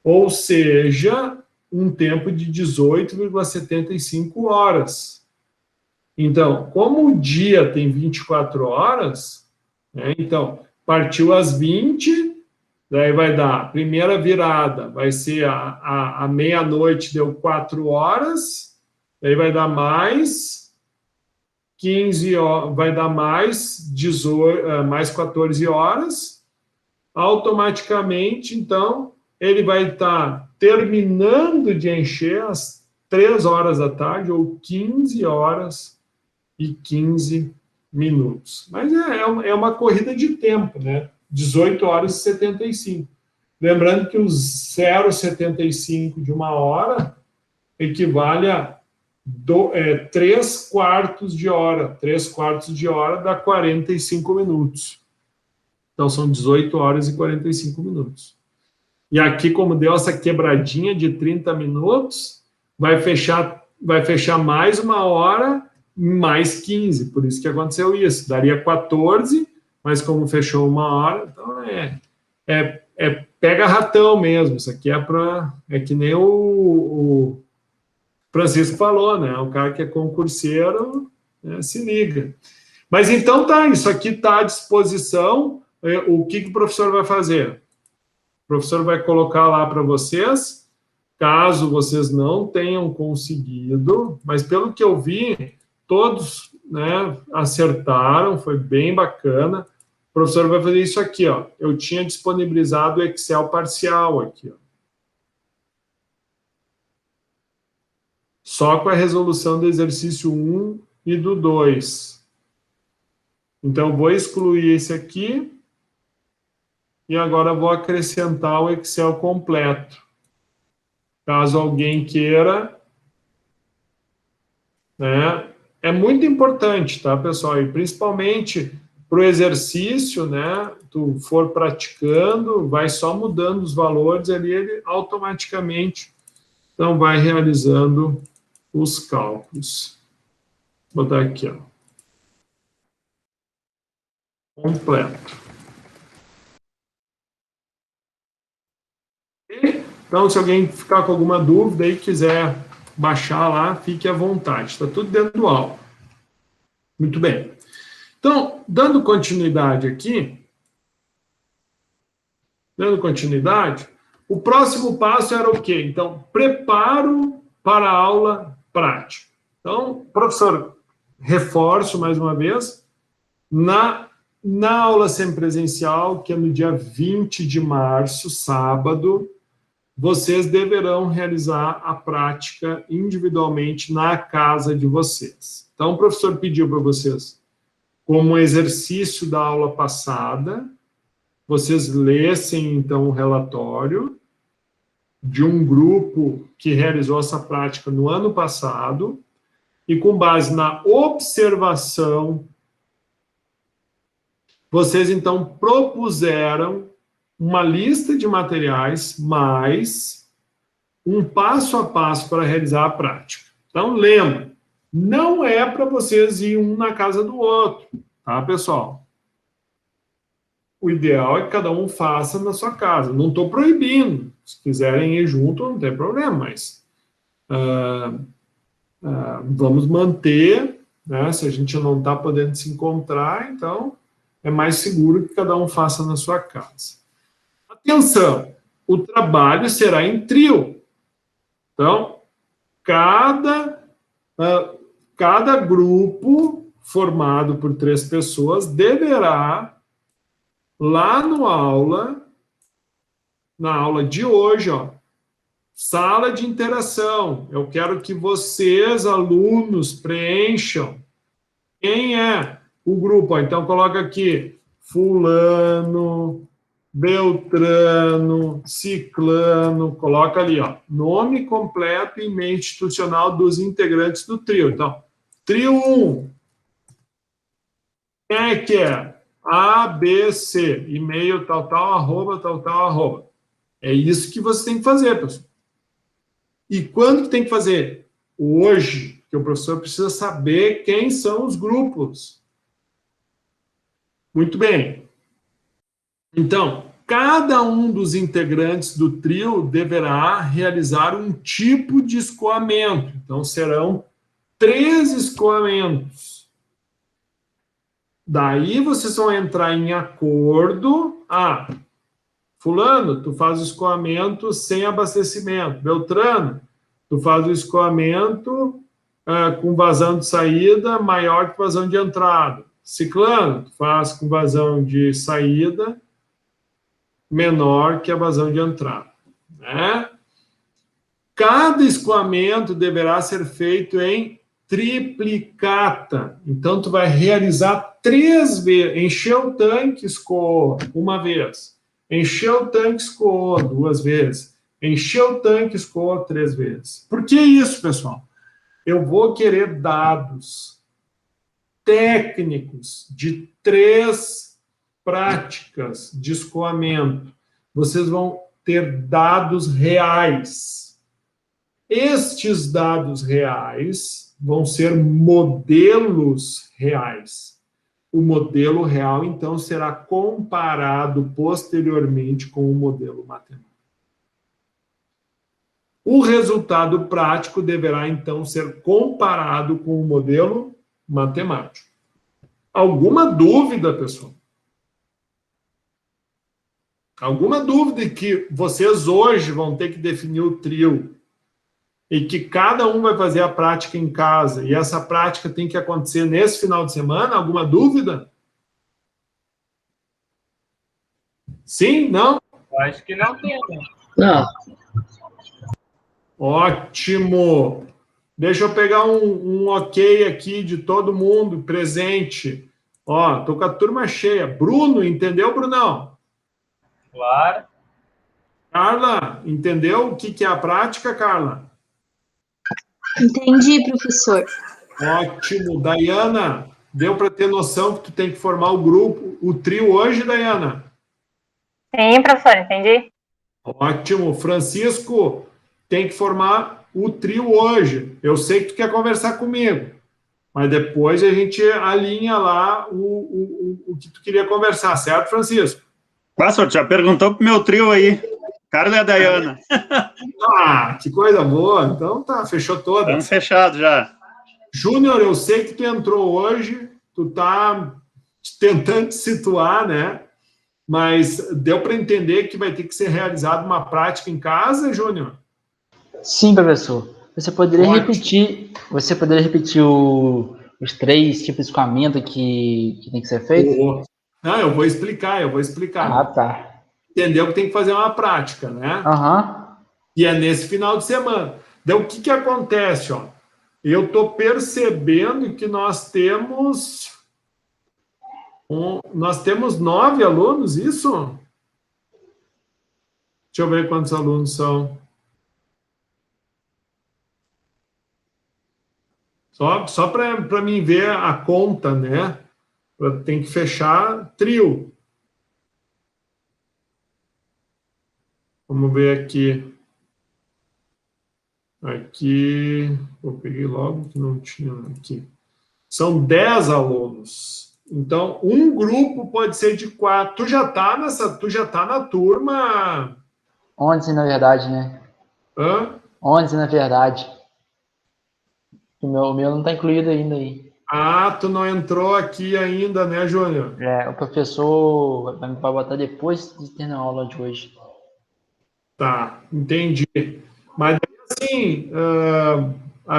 ou seja, um tempo de 18,75 horas. Então, como o dia tem 24 horas, né, então, partiu às 20, daí vai dar a primeira virada, vai ser a meia-noite, deu 4 horas, daí vai dar mais 15 horas, vai dar mais 18, mais 14 horas, automaticamente, então, ele vai estar terminando de encher às 3 horas da tarde, ou 15 horas e 15 minutos. Mas é uma corrida de tempo, né? 18 horas e 75. Lembrando que os 0,75 de uma hora equivale a 3 quartos de hora. 3 quartos de hora dá 45 minutos. Então, são 18 horas e 45 minutos. E aqui, como deu essa quebradinha de 30 minutos, vai fechar mais uma hora, mais 15. Por isso que aconteceu isso. Daria 14, mas como fechou uma hora, então pega ratão mesmo. Isso aqui é que nem o Francisco falou, né? O cara que é concurseiro, né, se liga. Mas então tá, isso aqui está à disposição. O que o professor vai fazer? O professor vai colocar lá para vocês, caso vocês não tenham conseguido, mas pelo que eu vi, todos, né, acertaram, foi bem bacana. O professor vai fazer isso aqui, ó. Eu tinha disponibilizado o Excel parcial aqui, ó. Só com a resolução do exercício 1 e do 2. Então, eu vou excluir esse aqui. E agora vou acrescentar o Excel completo. Caso alguém queira, né? É muito importante, tá, pessoal? E principalmente para o exercício, né? Tu for praticando, vai só mudando os valores ali, ele automaticamente então vai realizando os cálculos. Vou botar aqui, ó. Completo. Então, se alguém ficar com alguma dúvida e quiser baixar lá, fique à vontade. Está tudo dentro do aula. Muito bem. Então, dando continuidade aqui, o próximo passo era o quê? Então, preparo para a aula prática. Então, professor, reforço mais uma vez, na aula semipresencial, que é no dia 20 de março, sábado, vocês deverão realizar a prática individualmente na casa de vocês. Então, o professor pediu para vocês, como exercício da aula passada, vocês lessem, então, o relatório de um grupo que realizou essa prática no ano passado, e com base na observação, vocês, então, propuseram uma lista de materiais, mais um passo a passo para realizar a prática. Então, lembra, não é para vocês ir um na casa do outro, tá, pessoal? O ideal é que cada um faça na sua casa. Não estou proibindo. Se quiserem ir junto, não tem problema, mas vamos manter, né? Se a gente não está podendo se encontrar, então é mais seguro que cada um faça na sua casa. Atenção, o trabalho será em trio. Então, cada grupo formado por 3 pessoas deverá, lá na aula de hoje, ó, Sala de interação. Eu quero que vocês, alunos, preencham. Quem é o grupo? Então, coloca aqui fulano, beltrano, ciclano. Coloca ali, ó, nome completo e e-mail institucional dos integrantes do trio. Então, trio 1. Quem é que é? A, B, C. E-mail tal, tal, arroba, tal, tal, arroba. É isso que você tem que fazer, pessoal. E quando que tem que fazer? Hoje, que o professor precisa saber quem são os grupos. Muito bem. Então, cada um dos integrantes do trio deverá realizar um tipo de escoamento. Então, serão 3 escoamentos. Daí, vocês vão entrar em acordo. Ah, fulano, tu faz o escoamento sem abastecimento. Beltrano, tu faz o escoamento com vazão de saída maior que vazão de entrada. Ciclano, tu faz com vazão de saída menor que a vazão de entrada. Né? Cada escoamento deverá ser feito em triplicata. Então, tu vai realizar 3 vezes. Encheu o tanque, escoa uma vez. Encheu o tanque, escoou 2 vezes. Encheu o tanque, escoou 3 vezes. Por que isso, pessoal? Eu vou querer dados técnicos de 3 práticas de escoamento. Vocês vão ter dados reais. Estes dados reais vão ser modelos reais. O modelo real, então, será comparado posteriormente com o modelo matemático. O resultado prático deverá, então, ser comparado com o modelo matemático. Alguma dúvida, pessoal? Alguma dúvida que vocês hoje vão ter que definir o trio e que cada um vai fazer a prática em casa e essa prática tem que acontecer nesse final de semana? Alguma dúvida? Sim? Não? Eu acho que não tem, né? Não. Ótimo! Deixa eu pegar um ok aqui de todo mundo presente. Ó, tô com a turma cheia. Bruno, entendeu, Brunão? Claro. Carla, entendeu o que é a prática, Carla? Entendi, professor. Ótimo. Daiana, deu para ter noção que tu tem que formar o grupo, o trio hoje, Daiana? Sim, professor, entendi. Ótimo. Francisco, tem que formar o trio hoje. Eu sei que tu quer conversar comigo, mas depois a gente alinha lá o que tu queria conversar, certo, Francisco? Pastor, já perguntou pro meu trio aí. Carla e a Daiana. Ah, que coisa boa. Então tá, fechou toda. Estamos fechados já. Júnior, eu sei que tu entrou hoje, tu tá tentando te situar, né? Mas deu para entender que vai ter que ser realizada uma prática em casa, Júnior? Sim, professor. Você poderia repetir os 3 tipos de escoamento que tem que ser feito? Não, eu vou explicar. Ah, tá. Entendeu que tem que fazer uma prática, né? Aham. E é nesse final de semana. Então, o que acontece, ó? Eu estou percebendo que nós temos 9 alunos, isso? Deixa eu ver quantos alunos são. Só para mim ver a conta, né? Tem que fechar trio. Vamos ver aqui. Aqui, eu peguei logo que não tinha aqui. São 10 alunos. Então, um grupo pode ser de 4. Tu já tá na turma... 11, na verdade, né? Hã? 11, na verdade. O meu não está incluído ainda aí. Ah, tu não entrou aqui ainda, né, Júnior? O professor vai botar depois de ter na aula de hoje. Tá, entendi. Mas, assim,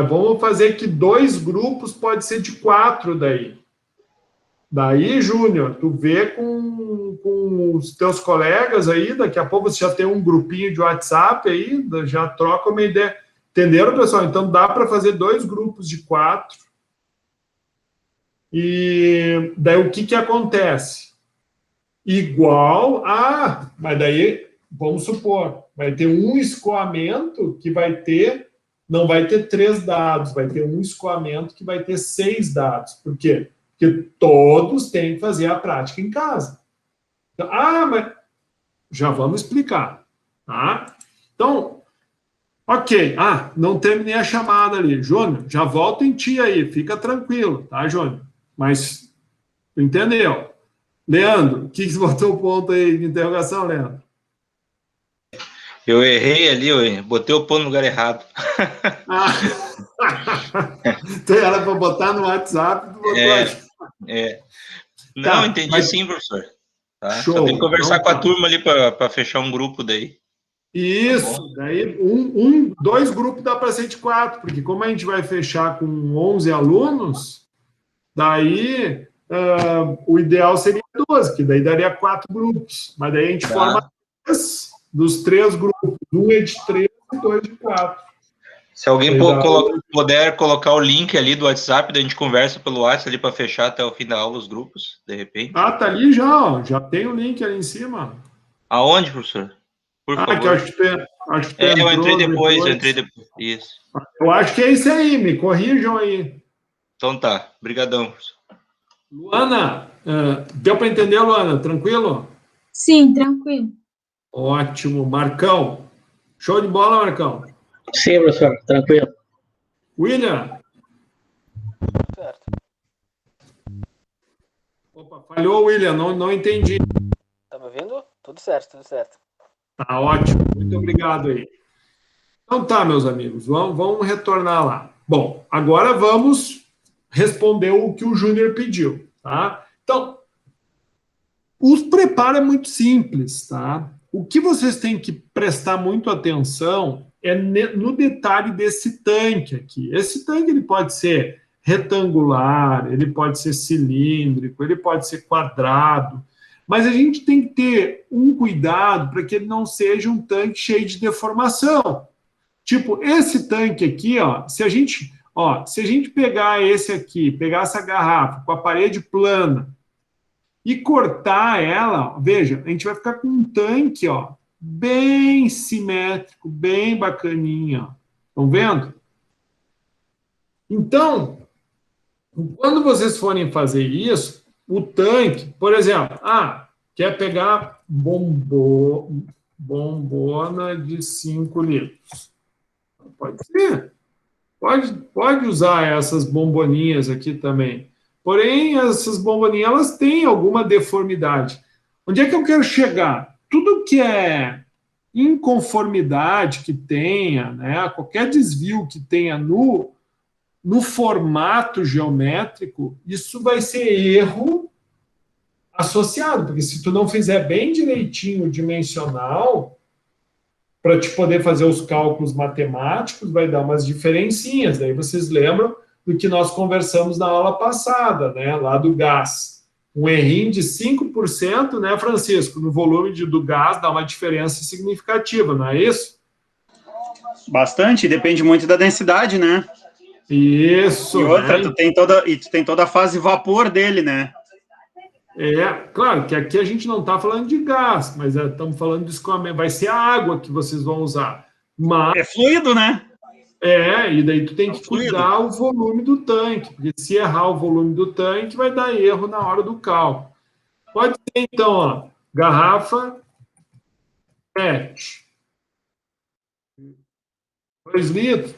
vamos fazer que 2 grupos pode ser de 4 daí. Daí, Júnior, tu vê com os teus colegas aí, daqui a pouco você já tem um grupinho de WhatsApp aí, já troca uma ideia. Entenderam, pessoal? Então, dá para fazer 2 grupos de 4. E daí, o que acontece? Igual a... Mas daí, vamos supor, vai ter um escoamento que vai ter... Não vai ter 3 dados, vai ter um escoamento que vai ter 6 dados. Por quê? Porque todos têm que fazer a prática em casa. Então, mas já vamos explicar, tá? Então, ok. Não terminei a chamada ali. Júnior, já volto em ti aí, fica tranquilo, tá, Júnior? Mas, entendeu? Leandro, o que você botou o ponto aí de interrogação, Leandro? Eu errei ali, eu botei o ponto no lugar errado. Então era para botar no WhatsApp, tu botou aqui. Não, Tá, entendi mas... sim, professor. Tá? Show. Só tem que conversar Então, com a turma ali para fechar um grupo daí. Isso, tá daí 2 grupos dá para ser de 4, porque como a gente vai fechar com 11 alunos, daí o ideal seria 12, que daí daria 4 grupos, mas daí a gente forma 3 dos 3 grupos, 1 é de 3 e 2 de 4. Se alguém puder colocar o link ali do WhatsApp, daí a gente conversa pelo WhatsApp ali para fechar até o fim da aula os grupos, de repente. Tá ali já, ó, já tem o link ali em cima. Aonde, professor? Por favor. Que eu acho que eu entrei depois, Isso. Eu acho que é isso aí, me corrijam aí. Então tá, brigadão, professor. Luana, deu para entender, Luana? Tranquilo? Sim, tranquilo. Ótimo. Marcão, show de bola, Marcão. Sim, professor, tranquilo. William? Certo. Opa, falhou, William, não entendi. Tá me ouvindo? Tudo certo, tudo certo. Tá ótimo, muito obrigado aí. Então tá, meus amigos, vamos retornar lá. Bom, agora vamos responder o que o Júnior pediu, tá? Então, o preparo é muito simples, tá? O que vocês têm que prestar muito atenção é no detalhe desse tanque aqui. Esse tanque ele pode ser retangular, ele pode ser cilíndrico, ele pode ser quadrado, mas a gente tem que ter um cuidado para que ele não seja um tanque cheio de deformação. Tipo, esse tanque aqui, se a gente pegar esse aqui, pegar essa garrafa com a parede plana e cortar ela, veja, a gente vai ficar com um tanque, bem simétrico, bem bacaninha. Estão vendo? Então, quando vocês forem fazer isso, o tanque, por exemplo, quer pegar bombona de 5 litros. Pode ser. Pode usar essas bomboninhas aqui também. Porém, essas bomboninhas, elas têm alguma deformidade. Onde é que eu quero chegar? Tudo que é inconformidade que tenha, né, qualquer desvio que tenha no formato geométrico, isso vai ser erro associado, porque se tu não fizer bem direitinho o dimensional, para te poder fazer os cálculos matemáticos, vai dar umas diferencinhas. Daí vocês lembram do que nós conversamos na aula passada, né, lá do gás. Um errinho de 5%, né, Francisco, no volume do gás dá uma diferença significativa, não é isso? Bastante, depende muito da densidade, né? Isso. E outra, né? tu tem toda a fase vapor dele, né? Claro que aqui a gente não está falando de gás, mas estamos falando de escoamento. Vai ser a água que vocês vão usar. Mas, é fluido, né? E daí tu tem que cuidar o volume do tanque, porque se errar o volume do tanque, vai dar erro na hora do cálculo. Pode ser, então, garrafa PET. 2 litros.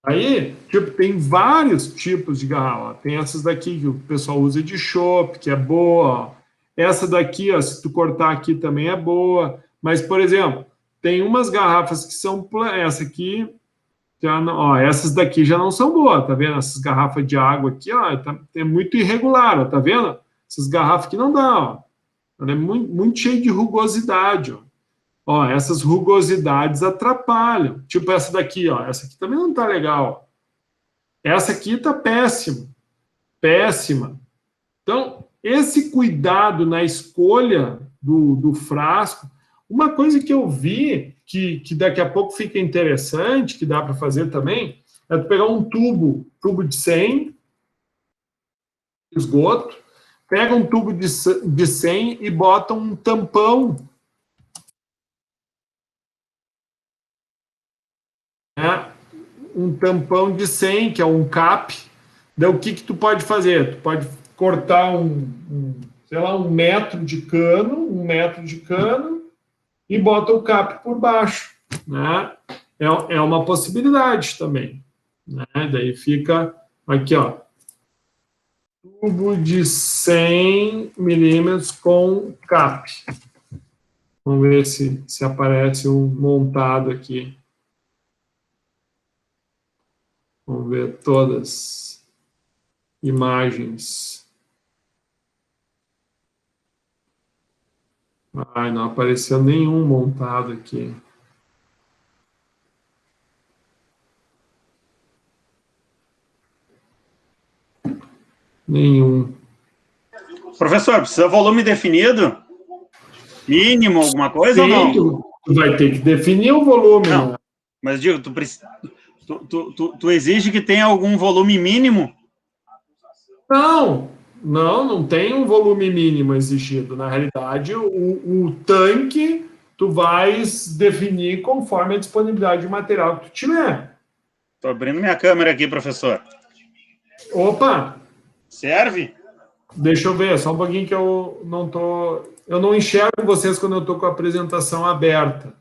Aí, tem vários tipos de garrafa. Tem essas daqui que o pessoal usa de chopp, que é boa. Essa daqui, se tu cortar aqui também é boa. Mas, por exemplo, tem umas garrafas que são... Essa aqui, essas daqui já não são boas, tá vendo? Essas garrafas de água aqui, é muito irregular, tá vendo? Essas garrafas aqui não dá, Ela é muito, muito cheia de rugosidade, essas rugosidades atrapalham. Tipo essa daqui, essa aqui também não tá legal. Essa aqui tá péssimo. péssima. Então, esse cuidado na escolha do frasco, uma coisa que eu vi, que daqui a pouco fica interessante, que dá para fazer também, é tu pegar um tubo de 100, esgoto, pega um tubo de 100 e bota um tampão, né? Um tampão de 100, que é um cap. Daí o que tu pode fazer? Tu pode cortar sei lá, 1 metro de cano, e bota o cap por baixo, né? É uma possibilidade também, né? Daí fica aqui, ó, tubo de 100 milímetros com cap. Vamos ver se aparece um montado aqui. Vamos ver todas imagens. Ai, não apareceu nenhum montado aqui. Nenhum. Professor, precisa volume definido? Mínimo, alguma coisa ou não? Tu vai ter que definir o volume. Não, né? mas digo, tu exige que tenha algum volume mínimo? Não tem um volume mínimo exigido. Na realidade, o tanque tu vais definir conforme a disponibilidade de material que tu tiver. Estou abrindo minha câmera aqui, professor. Opa! Serve? Deixa eu ver, só um pouquinho que eu não enxergo vocês quando eu estou com a apresentação aberta.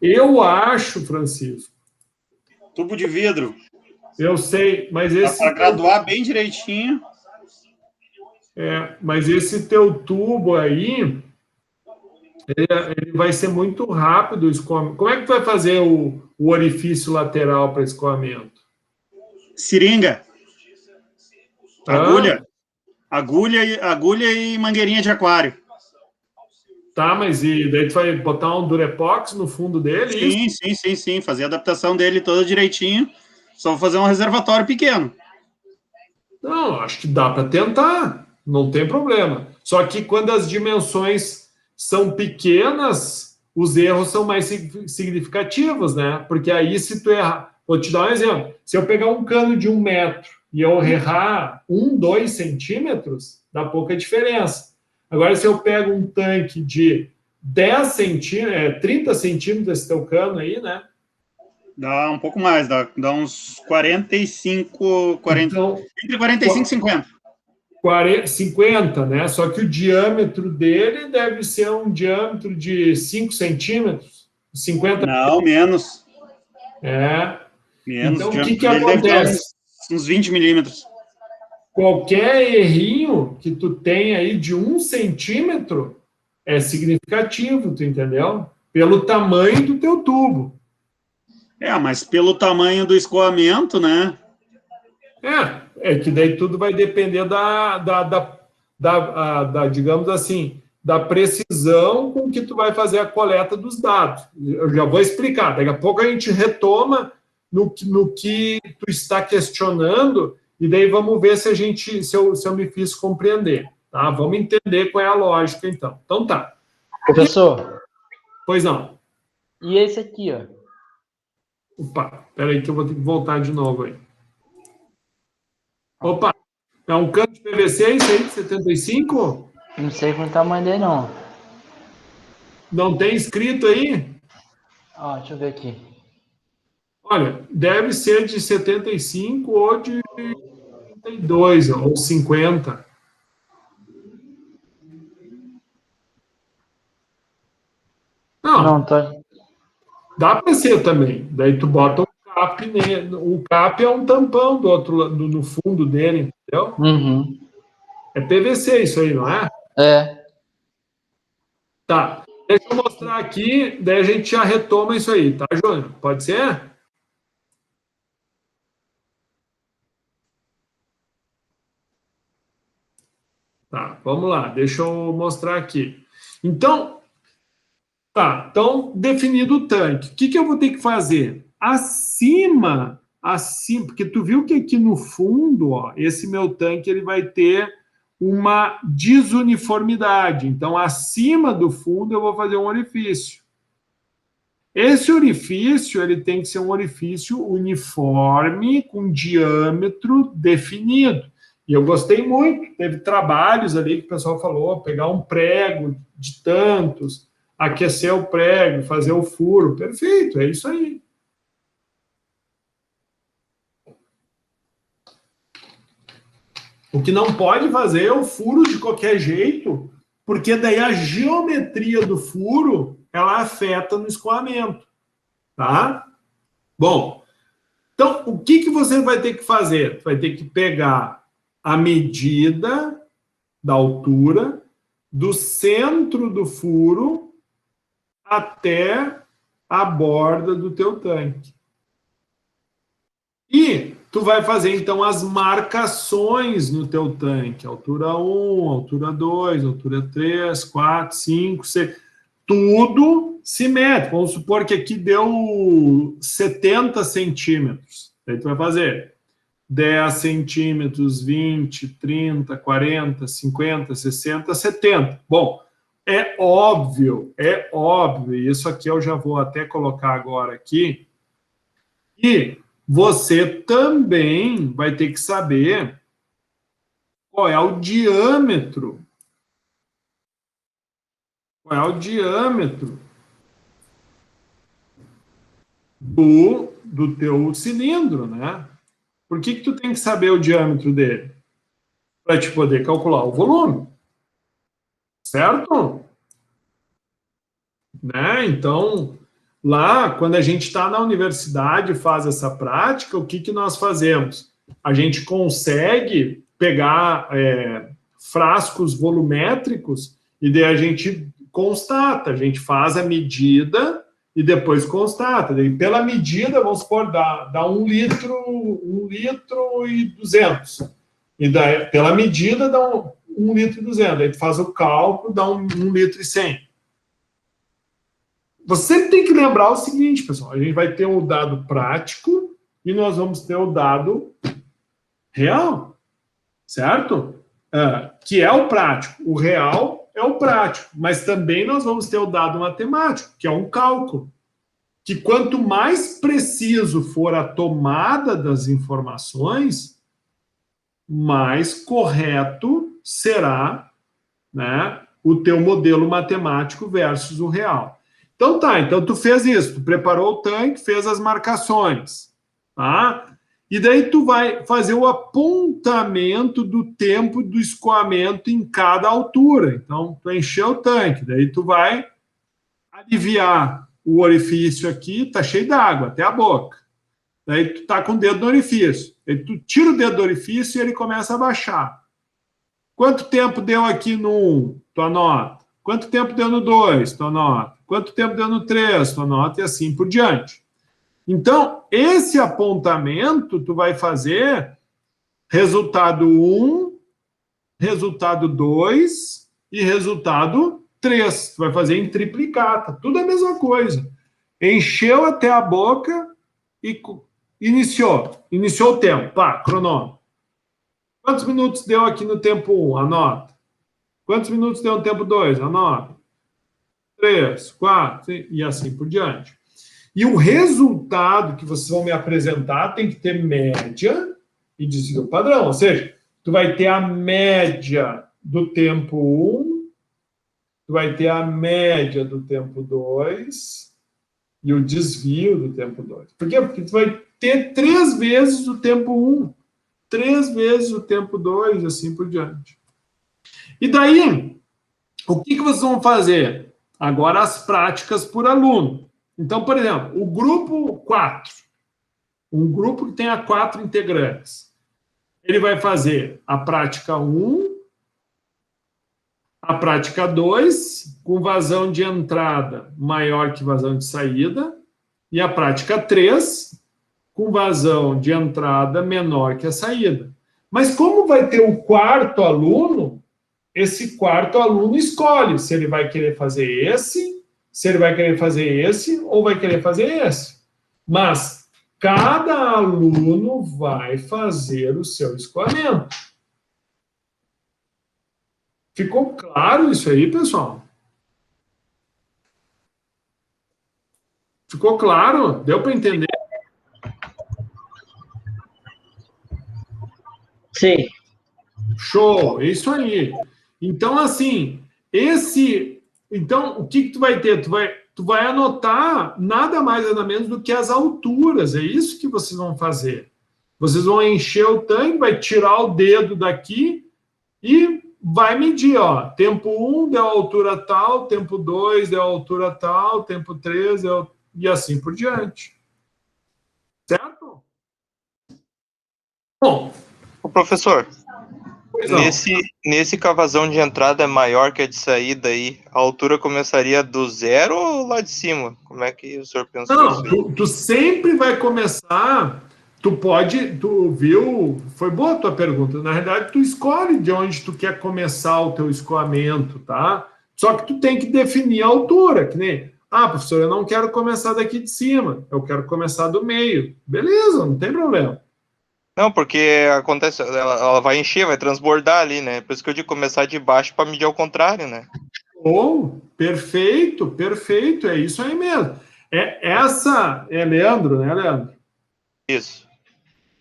Eu acho, Francisco. Tubo de vidro. Eu sei, mas esse... Para graduar bem direitinho. Mas esse teu tubo aí, ele vai ser muito rápido o escoamento. Como é que tu vai fazer o orifício lateral para escoamento? Seringa. Agulha e mangueirinha de aquário. Tá, mas e daí tu vai botar um Durepox no fundo dele? Sim. Fazer a adaptação dele toda direitinho. Só vou fazer um reservatório pequeno. Não, acho que dá para tentar. Não tem problema. Só que quando as dimensões são pequenas, os erros são mais significativos, né? Porque aí se tu errar... Vou te dar um exemplo. Se eu pegar um cano de 1 metro e eu errar 2 centímetros, dá pouca diferença. Agora, se eu pego um tanque de 10 centímetros, 30 centímetros esse teu cano aí, né? Dá um pouco mais, dá uns 45, então, entre 45 e 50. 50, né? Só que o diâmetro dele deve ser um diâmetro de 5 centímetros, 50. Não, menos. Menos. Então, o que acontece? Uns 20 milímetros. Qualquer errinho que tu tem aí de 1 centímetro é significativo, tu entendeu? Pelo tamanho do teu tubo. Mas pelo tamanho do escoamento, né? É que daí tudo vai depender digamos assim, da precisão com que tu vai fazer a coleta dos dados. Eu já vou explicar. Daqui a pouco a gente retoma no que tu está questionando e daí vamos ver se eu me fiz compreender. Tá? Vamos entender qual é a lógica, então. Então tá. Professor. Pois não. E esse aqui, ó? Opa, peraí que eu vou ter que voltar de novo aí. Opa, é um cano de PVC isso aí, 75? Não sei qual é o tamanho dele, não. Não tem escrito aí? Deixa eu ver aqui. Olha, deve ser de 75 ou de 32 ou 50. Não, tá. Dá para ser também. Daí tu bota um cap nele. O cap é um tampão do outro lado, no fundo dele, entendeu? Uhum. É PVC isso aí, não é? Tá. Deixa eu mostrar aqui, daí a gente já retoma isso aí, tá, Júnior? Pode ser? Tá, vamos lá, deixa eu mostrar aqui. Então, definido o tanque. O que eu vou ter que fazer? Acima assim, porque tu viu que aqui no fundo, ó, esse meu tanque ele vai ter uma desuniformidade. Então, acima do fundo eu vou fazer um orifício. Esse orifício ele tem que ser um orifício uniforme, com diâmetro definido. E eu gostei muito, teve trabalhos ali que o pessoal falou, pegar um prego de tantos, aquecer o prego, fazer o furo. Perfeito, é isso aí. O que não pode fazer é o furo de qualquer jeito, porque daí a geometria do furo, ela afeta no escoamento, tá? Bom, então, o que você vai ter que fazer? Vai ter que pegar a medida da altura do centro do furo até a borda do teu tanque. E tu vai fazer, então, as marcações no teu tanque. Altura 1, altura 2, altura 3, 4, 5, 6. Tudo simétrico. Vamos supor que aqui deu 70 centímetros. Aí tu vai fazer 10 centímetros, 20, 30, 40, 50, 60, 70. Bom, é óbvio, e isso aqui eu já vou até colocar agora aqui, e você também vai ter que saber qual é o diâmetro. Qual é o diâmetro do teu cilindro, né? Por que tu tem que saber o diâmetro dele? Para te poder calcular o volume. Certo? Né? Então, lá, quando a gente está na universidade e faz essa prática, o que nós fazemos? A gente consegue pegar frascos volumétricos e daí a gente constata, a gente faz a medida e depois constata. Daí, pela medida, vamos supor, dá 1 litro e 200. E daí, pela medida, dá 1 litro e 200. Aí tu faz o cálculo, dá 1 litro e 100. Você sempre tem que lembrar o seguinte, pessoal, a gente vai ter o dado prático e nós vamos ter o dado real, certo? Que é o prático. O real é o prático, mas também nós vamos ter o dado matemático, que é um cálculo, que quanto mais preciso for a tomada das informações, mais correto será, né, o teu modelo matemático versus o real. Então tá, então tu fez isso, tu preparou o tanque, fez as marcações, tá? E daí tu vai fazer o apontamento do tempo do escoamento em cada altura. Então, tu encheu o tanque, daí tu vai aliviar o orifício aqui, tá cheio d'água, até a boca. Daí tu tá com o dedo no orifício. Aí tu tira o dedo do orifício e ele começa a baixar. Quanto tempo deu aqui no 1? Tu anota. Quanto tempo deu no 2? Tu anota. Quanto tempo deu no 3? Tu anota e assim por diante. Então, esse apontamento tu vai fazer resultado 1, resultado 2 e resultado 3. Tu vai fazer em triplicata. Tudo a mesma coisa. Encheu até a boca e iniciou. Iniciou o tempo. Pá, cronômetro. Quantos minutos deu aqui no tempo 1? Anota. Quantos minutos deu no tempo 2? Anota. 3, 4, e assim por diante. E o resultado que vocês vão me apresentar tem que ter média e desvio padrão. Ou seja, tu vai ter a média do tempo 1, tu vai ter a média do tempo 2 e o desvio do tempo 2. Por quê? Porque tu vai ter 3 vezes o tempo 1, 3 vezes o tempo 2 e assim por diante. E daí, o que vocês vão fazer? Agora as práticas por aluno. Então, por exemplo, o grupo 4, um grupo que tenha 4 integrantes, ele vai fazer a prática 1, a prática 2, com vazão de entrada maior que vazão de saída, e a prática 3, com vazão de entrada menor que a saída. Mas como vai ter o 4º aluno, esse 4º aluno escolhe se ele vai querer fazer esse, se ele vai querer fazer esse ou vai querer fazer esse. Mas cada aluno vai fazer o seu escoamento. Ficou claro isso aí, pessoal? Ficou claro? Deu para entender? Sim. Show, é isso aí. Então, assim, então, o que tu vai ter? Tu vai anotar nada mais, nada menos do que as alturas. É isso que vocês vão fazer. Vocês vão encher o tanque, vai tirar o dedo daqui e vai medir, ó. Tempo 1 deu a altura tal, tempo 2 deu a altura tal, tempo 3 deu... e assim por diante. Certo? Bom. Ô, professor, nesse cavazão de entrada é maior que a de saída aí, a altura começaria do zero ou lá de cima? Como é que o senhor pensou isso aí? Não, tu sempre vai começar, tu viu, foi boa a tua pergunta, na realidade tu escolhe de onde tu quer começar o teu escoamento, tá? Só que tu tem que definir a altura, que nem, professor, eu não quero começar daqui de cima, eu quero começar do meio. Beleza, não tem problema. Não, porque acontece, ela vai encher, vai transbordar ali, né? Por isso que eu digo começar de baixo para medir ao contrário, né? Perfeito, perfeito, é isso aí mesmo. É Leandro, né, Leandro? Isso.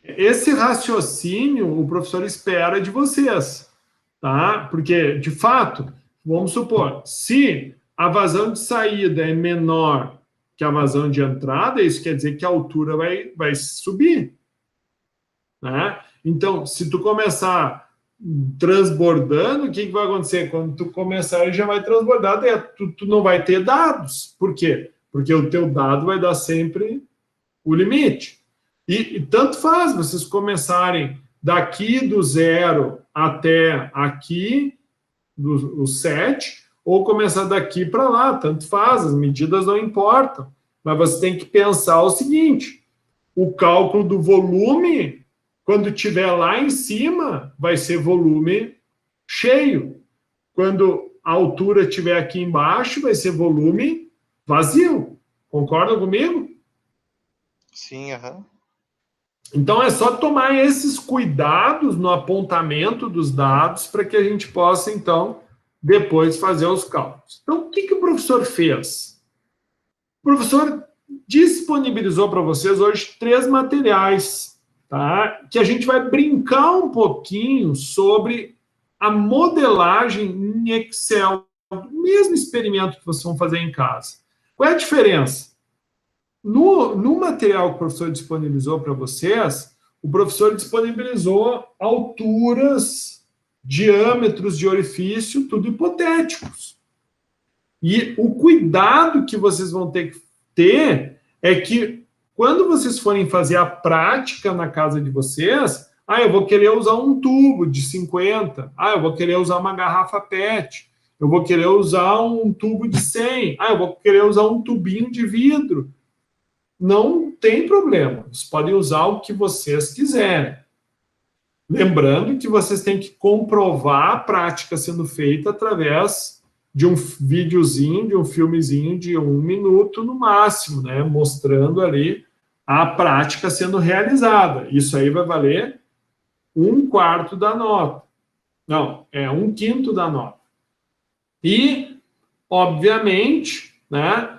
Esse raciocínio o professor espera de vocês, tá? Porque, de fato, vamos supor, se a vazão de saída é menor que a vazão de entrada, isso quer dizer que a altura vai subir. Né? Então, se tu começar transbordando, o que vai acontecer? Quando tu começar, ele já vai transbordar, tu não vai ter dados. Por quê? Porque o teu dado vai dar sempre o limite. E tanto faz vocês começarem daqui do 0 até aqui, do 7, ou começar daqui para lá, tanto faz, as medidas não importam. Mas você tem que pensar o seguinte, o cálculo do volume... Quando estiver lá em cima, vai ser volume cheio. Quando a altura estiver aqui embaixo, vai ser volume vazio. Concordam comigo? Sim, aham. Então, é só tomar esses cuidados no apontamento dos dados para que a gente possa, então, depois fazer os cálculos. Então, o que o professor fez? O professor disponibilizou para vocês hoje 3 materiais, tá? Que a gente vai brincar um pouquinho sobre a modelagem em Excel, o mesmo experimento que vocês vão fazer em casa. Qual é a diferença? No material que o professor disponibilizou para vocês, o professor disponibilizou alturas, diâmetros de orifício, tudo hipotéticos. E o cuidado que vocês vão ter que ter é que quando vocês forem fazer a prática na casa de vocês, eu vou querer usar um tubo de 50, eu vou querer usar uma garrafa PET, eu vou querer usar um tubo de 100, eu vou querer usar um tubinho de vidro. Não tem problema, vocês podem usar o que vocês quiserem. Lembrando que vocês têm que comprovar a prática sendo feita através de um videozinho, de um filmezinho de 1 minuto no máximo, né? Mostrando ali a prática sendo realizada. Isso aí vai valer 1/4 da nota. Não, é 1/5 da nota. E, obviamente, né,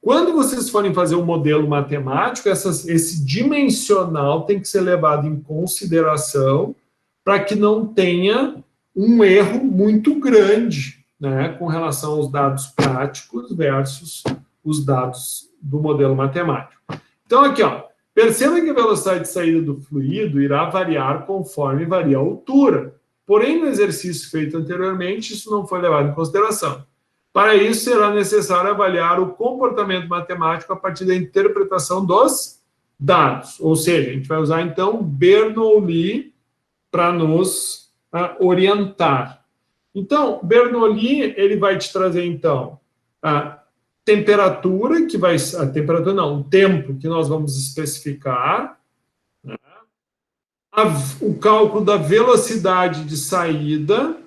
quando vocês forem fazer um modelo matemático, esse dimensional tem que ser levado em consideração para que não tenha um erro muito grande, né, com relação aos dados práticos versus os dados do modelo matemático. Então, aqui, perceba que a velocidade de saída do fluido irá variar conforme varia a altura. Porém, no exercício feito anteriormente, isso não foi levado em consideração. Para isso, será necessário avaliar o comportamento matemático a partir da interpretação dos dados. Ou seja, a gente vai usar, então, Bernoulli para nos orientar. Então, Bernoulli, ele vai te trazer, então, a temperatura, o tempo que nós vamos especificar, né? O cálculo da velocidade de saída,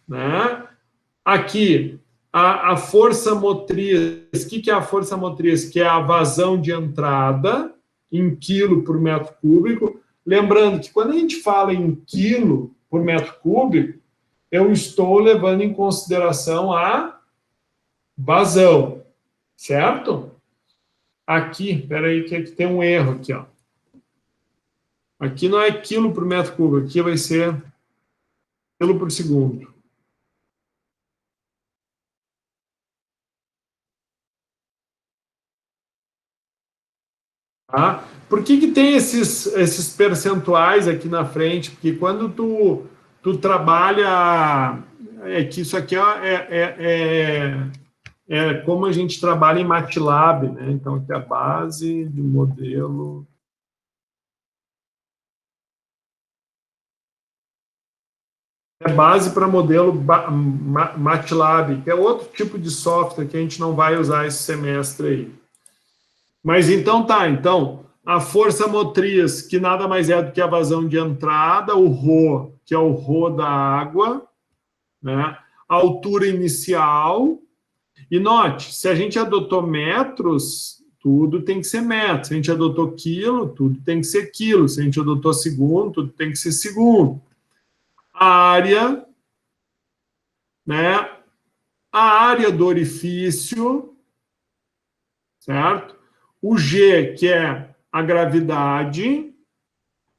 né? Aqui, a força motriz. O que é a força motriz? Que é a vazão de entrada. em quilo por metro cúbico. Lembrando que quando a gente fala em quilo por metro cúbico, eu estou levando em consideração a vazão, certo? Aqui, peraí, que aqui tem um erro aqui, ó. Aqui não é quilo por metro cúbico, aqui vai ser quilo por segundo. Tá? Por que tem esses percentuais aqui na frente? Porque quando tu trabalha... É que isso aqui é como a gente trabalha em MATLAB, né? Então, aqui é a base de modelo... É base para modelo MATLAB, que é outro tipo de software que a gente não vai usar esse semestre aí. Mas então tá, então, a força motriz, que nada mais é do que a vazão de entrada, o ρ, que é o ρ da água, né? A altura inicial. E note, se a gente adotou metros, tudo tem que ser metro. Se a gente adotou quilo, tudo tem que ser quilo. Se a gente adotou segundo, tudo tem que ser segundo. A área, né? A área do orifício, certo? O G, que é a gravidade,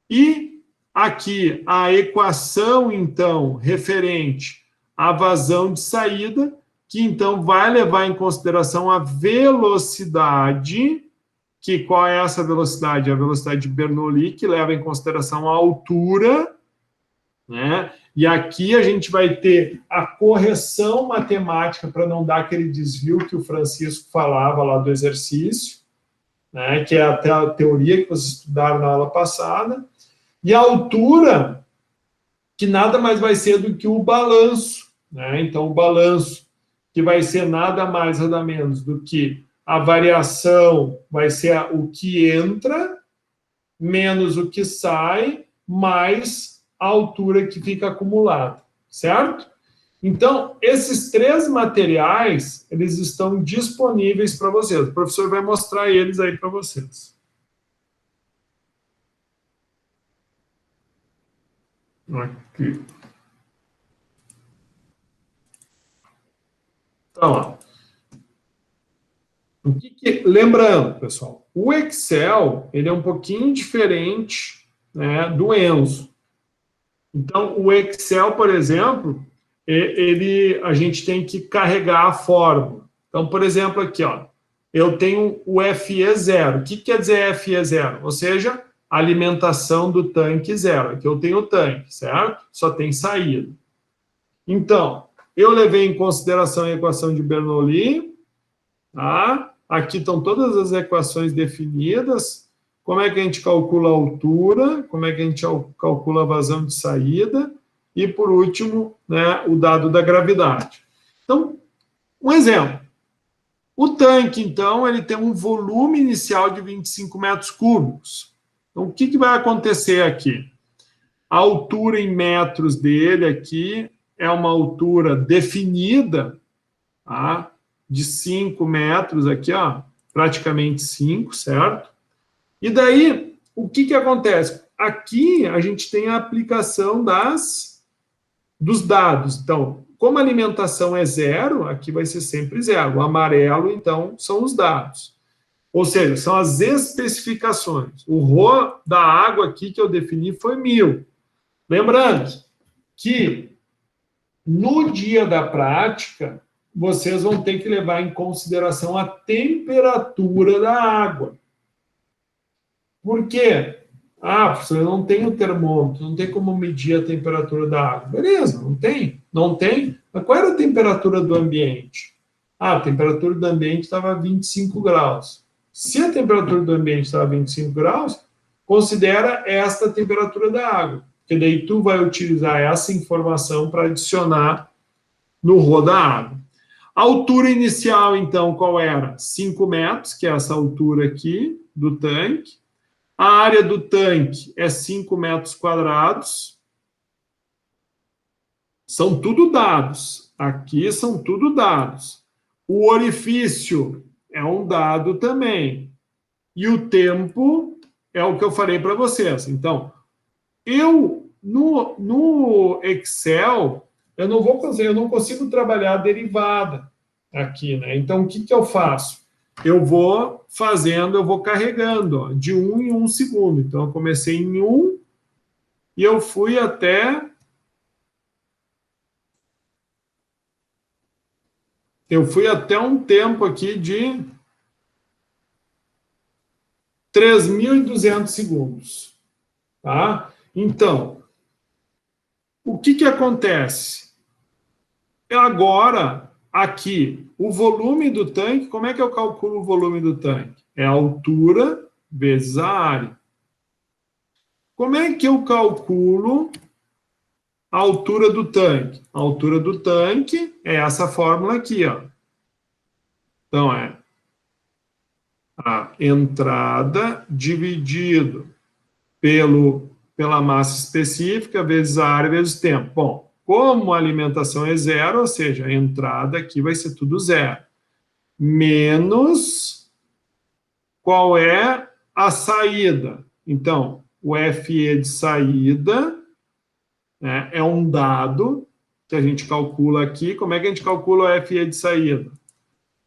e aqui a equação, então, referente à vazão de saída, que, então, vai levar em consideração a velocidade, que qual é essa velocidade? A velocidade de Bernoulli, que leva em consideração a altura, né? E aqui a gente vai ter a correção matemática para não dar aquele desvio que o Francisco falava lá do exercício, né? Que é até a teoria que vocês estudaram na aula passada, e a altura, que nada mais vai ser do que o balanço, né? Então, o balanço, que vai ser nada mais, nada menos do que a variação, vai ser o que entra, menos o que sai, mais a altura que fica acumulada, certo? Então, esses três materiais, eles estão disponíveis para vocês. O professor vai mostrar eles aí para vocês. Aqui. Então, ó. Lembrando, pessoal, o Excel, ele é um pouquinho diferente, né, do Enso. Então, o Excel, por exemplo, a gente tem que carregar a fórmula. Então, por exemplo, aqui, ó, eu tenho o FE0. O que quer dizer FE0? Ou seja, a alimentação do tanque zero. Aqui eu tenho o tanque, certo? Só tem saída. Então, eu levei em consideração a equação de Bernoulli, tá? Aqui estão todas as equações definidas. Como é que a gente calcula a altura, como é que a gente calcula a vazão de saída, e, por último, né, o dado da gravidade. Então, um exemplo. O tanque, então, ele tem um volume inicial de 25 metros cúbicos. Então, o que vai acontecer aqui? A altura em metros dele aqui é uma altura definida, tá? De 5 metros aqui, ó, praticamente 5, certo? E daí, o que acontece? Aqui a gente tem a aplicação dos dados. Então, como a alimentação é zero, aqui vai ser sempre zero. O amarelo, então, são os dados. Ou seja, são as especificações. O ρ da água aqui que eu defini foi 1000. Lembrando que no dia da prática, vocês vão ter que levar em consideração a temperatura da água. Por quê? Professor, eu não tenho termômetro, não tem como medir a temperatura da água. Beleza, não tem? Não tem? Mas qual era a temperatura do ambiente? A temperatura do ambiente estava 25 graus. Se a temperatura do ambiente estava 25 graus, considera esta temperatura da água. Porque daí tu vai utilizar essa informação para adicionar no ρ da água. A altura inicial, então, qual era? 5 metros, que é essa altura aqui do tanque. A área do tanque é 5 metros quadrados. São tudo dados. Aqui são tudo dados. O orifício é um dado também. E o tempo é o que eu falei para vocês. Então, eu, no Excel, eu não consigo trabalhar a derivada aqui, né? Então, o que eu faço? Eu vou carregando, ó, de 1 em 1 segundo. Então, eu comecei em 1 e eu fui até um tempo aqui de 3.200 segundos, tá? Então, o que acontece? Agora, aqui, o volume do tanque, como é que eu calculo o volume do tanque? É a altura vezes a área. Como é que eu calculo a altura do tanque? A altura do tanque é essa fórmula aqui, ó. Então, é a entrada dividido pela massa específica vezes a área vezes o tempo. Bom, como a alimentação é zero, ou seja, a entrada aqui vai ser tudo zero, menos qual é a saída. Então, o FE de saída, né, é um dado que a gente calcula aqui. Como é que a gente calcula o FE de saída?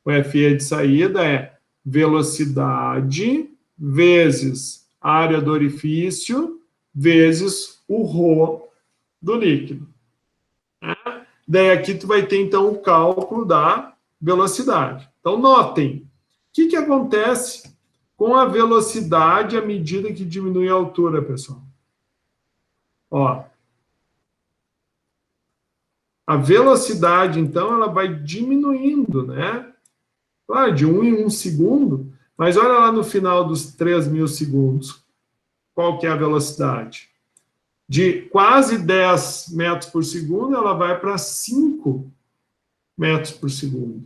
O FE de saída é velocidade vezes área do orifício vezes o ρ do líquido. Daí aqui tu vai ter, então, o cálculo da velocidade. Então, notem, o que acontece com a velocidade à medida que diminui a altura, pessoal? Ó, a velocidade, então, ela vai diminuindo, né? Claro, de 1 em 1 segundo, mas olha lá no final dos 3.000 segundos, qual que é a velocidade? De quase 10 metros por segundo, ela vai para 5 metros por segundo.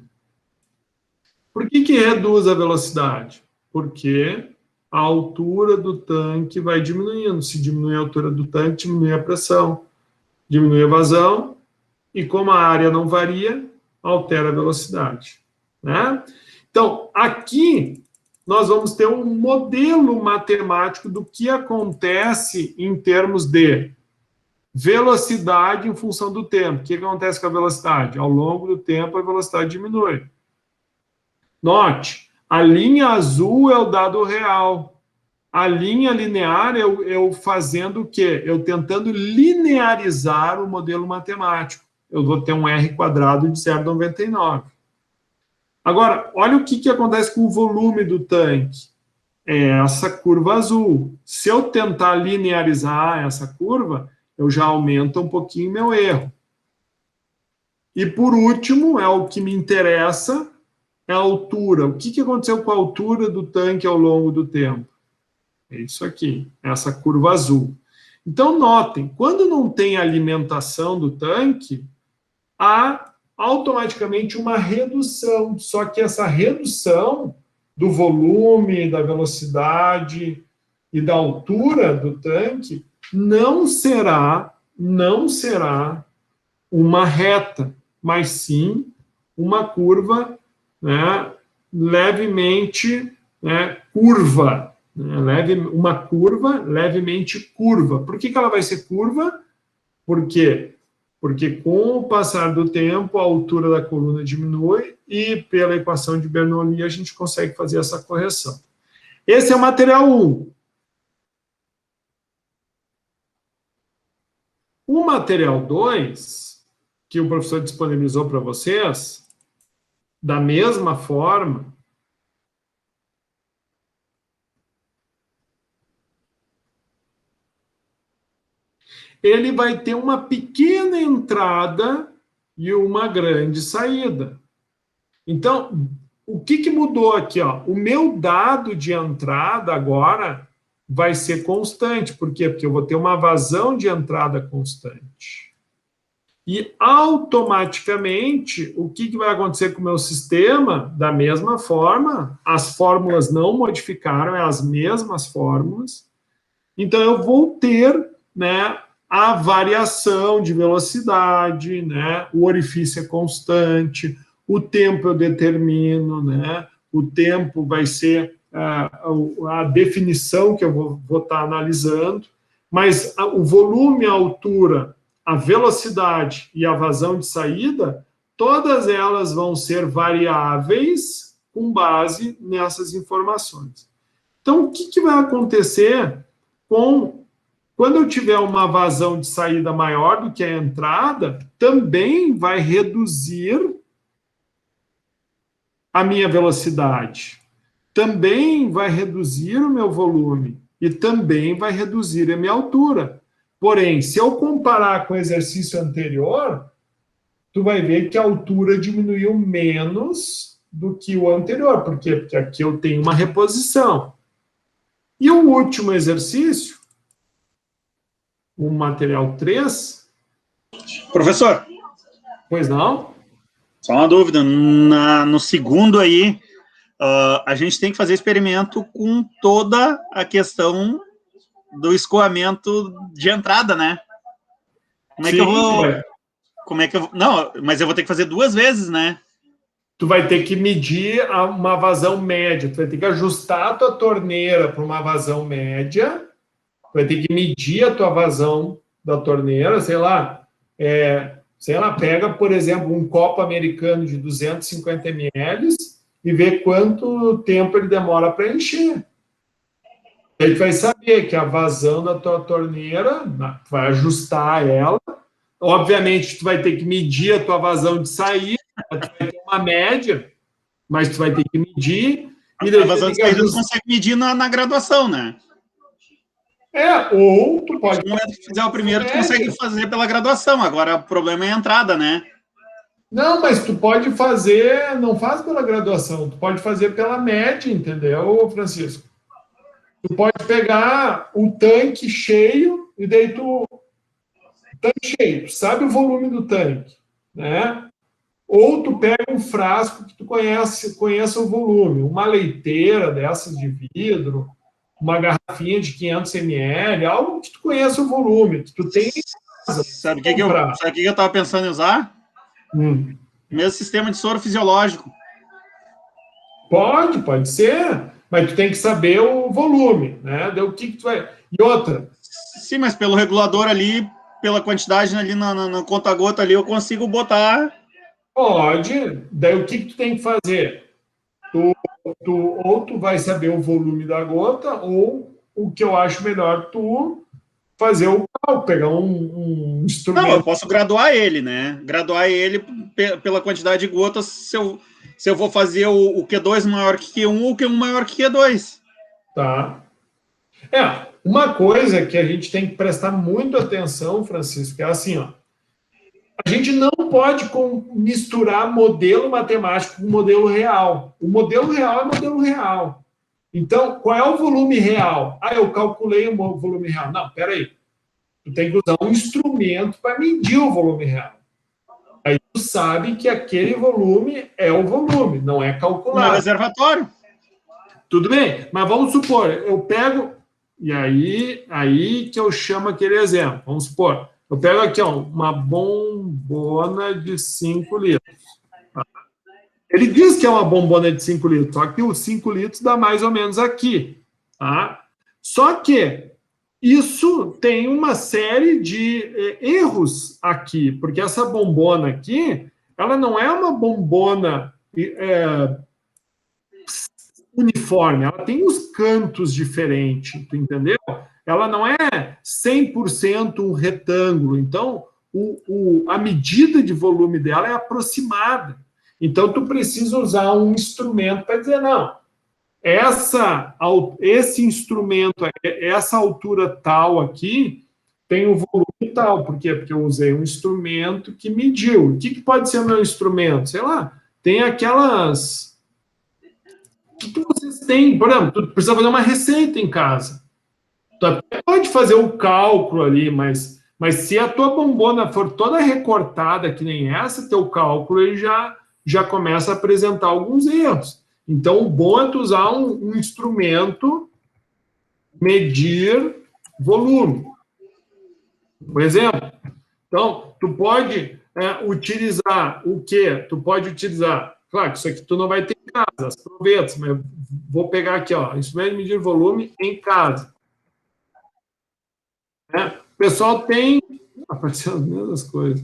Por que reduz a velocidade? Porque a altura do tanque vai diminuindo. Se diminui a altura do tanque, diminui a pressão, diminui a vazão, e como a área não varia, altera a velocidade, né? Então, aqui nós vamos ter um modelo matemático do que acontece em termos de velocidade em função do tempo. O que acontece com a velocidade? Ao longo do tempo, a velocidade diminui. Note, a linha azul é o dado real. A linha linear é eu fazendo o quê? Eu tentando linearizar o modelo matemático. Eu vou ter um R quadrado de 0,99. Agora, olha o que acontece com o volume do tanque. É essa curva azul. Se eu tentar linearizar essa curva, eu já aumento um pouquinho meu erro. E, por último, é o que me interessa, é a altura. O que aconteceu com a altura do tanque ao longo do tempo? É isso aqui, essa curva azul. Então, notem, quando não tem alimentação do tanque, há automaticamente uma redução, só que essa redução do volume, da velocidade e da altura do tanque não será uma reta, mas sim uma curva, né, levemente, né, curva, né, uma curva levemente curva. Por que ela vai ser curva? Porque com o passar do tempo, a altura da coluna diminui e, pela equação de Bernoulli, a gente consegue fazer essa correção. Esse é o material 1. O material 2, que o professor disponibilizou para vocês, da mesma forma, ele vai ter uma pequena entrada e uma grande saída. Então, o que mudou aqui? Ó? O meu dado de entrada agora vai ser constante. Por quê? Porque eu vou ter uma vazão de entrada constante. E, automaticamente, o que vai acontecer com o meu sistema? Da mesma forma, as fórmulas não modificaram, é as mesmas fórmulas. Então, eu vou ter, né, a variação de velocidade, né? O orifício é constante, o tempo eu determino, né? O tempo vai ser a definição que eu vou estar analisando, mas o volume, a altura, a velocidade e a vazão de saída, todas elas vão ser variáveis com base nessas informações. Então, o que vai acontecer quando eu tiver uma vazão de saída maior do que a entrada, também vai reduzir a minha velocidade, também vai reduzir o meu volume e também vai reduzir a minha altura. Porém, se eu comparar com o exercício anterior, tu vai ver que a altura diminuiu menos do que o anterior. Por quê? Porque aqui eu tenho uma reposição. E o último exercício, o material 3... Professor. Pois não? Só uma dúvida. No segundo aí, a gente tem que fazer experimento com toda a questão do escoamento de entrada, né? Como é que eu vou... Como é que eu... Não, mas eu vou ter que fazer 2 vezes, né? Tu vai ter que medir uma vazão média, tu vai ter que ajustar a tua torneira para uma vazão média, tu vai ter que medir a tua vazão da torneira, sei lá, pega, por exemplo, um copo americano de 250 ml e vê quanto tempo ele demora para encher. Aí tu vai saber que a vazão da tua torneira, tu vai ajustar ela, obviamente tu vai ter que medir a tua vazão de saída, tu vai ter uma média, mas tu vai ter que medir. E daí a vazão de saída tu consegue medir na graduação, né? Ou tu pode... No momento que fizer o primeiro, tu consegue fazer pela graduação. Agora, o problema é a entrada, né? Não, mas tu pode fazer... Não faz pela graduação, tu pode fazer pela média, entendeu, Francisco? Tu pode pegar o tanque cheio e daí tu... Tanque cheio, tu sabe o volume do tanque, né? Ou tu pega um frasco que tu conheça o volume, uma leiteira dessas de vidro, uma garrafinha de 500 ml, algo que tu conheça o volume, que tu tem em casa. Sabe o que eu estava pensando em usar? Mesmo sistema de soro fisiológico. Pode ser, mas tu tem que saber o volume, né? Daí o que tu vai... E outra... Sim, mas pelo regulador ali, pela quantidade ali na conta-gota ali, eu consigo botar... Pode. Daí o que tu tem que fazer? Ou tu vai saber o volume da gota, ou o que eu acho melhor, tu fazer o cálculo, pegar um instrumento. Não, eu posso graduar ele, né? Graduar ele pela quantidade de gotas, se eu vou fazer o Q2 maior que Q1 ou Q1 maior que Q2. Tá. Uma coisa que a gente tem que prestar muito atenção, Francisco, é assim, ó. A gente não pode misturar modelo matemático com modelo real. O modelo real é modelo real. Então, qual é o volume real? Eu calculei o volume real. Não, peraí. Tu tem que usar um instrumento para medir o volume real. Aí tu sabe que aquele volume é o volume, não é calculado. Não é reservatório. Tudo bem, mas vamos supor, eu pego... E aí que eu chamo aquele exemplo. Vamos supor, eu pego aqui uma bombona de 5 litros. Tá? Ele diz que é uma bombona de 5 litros, só que os 5 litros dá mais ou menos aqui. Tá? Só que isso tem uma série de erros aqui, porque essa bombona aqui, ela não é uma bombona uniforme, ela tem os cantos diferentes, tu entendeu? Ela não é 100% um retângulo, então a medida de volume dela é aproximada. Então, tu precisa usar um instrumento para dizer, não, esse instrumento, essa altura tal aqui, tem o volume tal. Por quê? Porque eu usei um instrumento que mediu. O que pode ser o meu instrumento? Sei lá, tem aquelas... O que vocês têm? Por exemplo, tu precisa fazer uma receita em casa. Tu até pode fazer o cálculo ali, mas se a tua bombona for toda recortada, que nem essa, teu cálculo ele já começa a apresentar alguns erros. Então, o bom é tu usar um instrumento, medir volume. Por exemplo, então, tu pode utilizar o quê? Tu pode utilizar Claro que isso aqui tu não vai ter em casa, as provetas, mas eu vou pegar aqui, ó, instrumento de medir volume em casa. Né? O pessoal tem... Apareceu as mesmas coisas.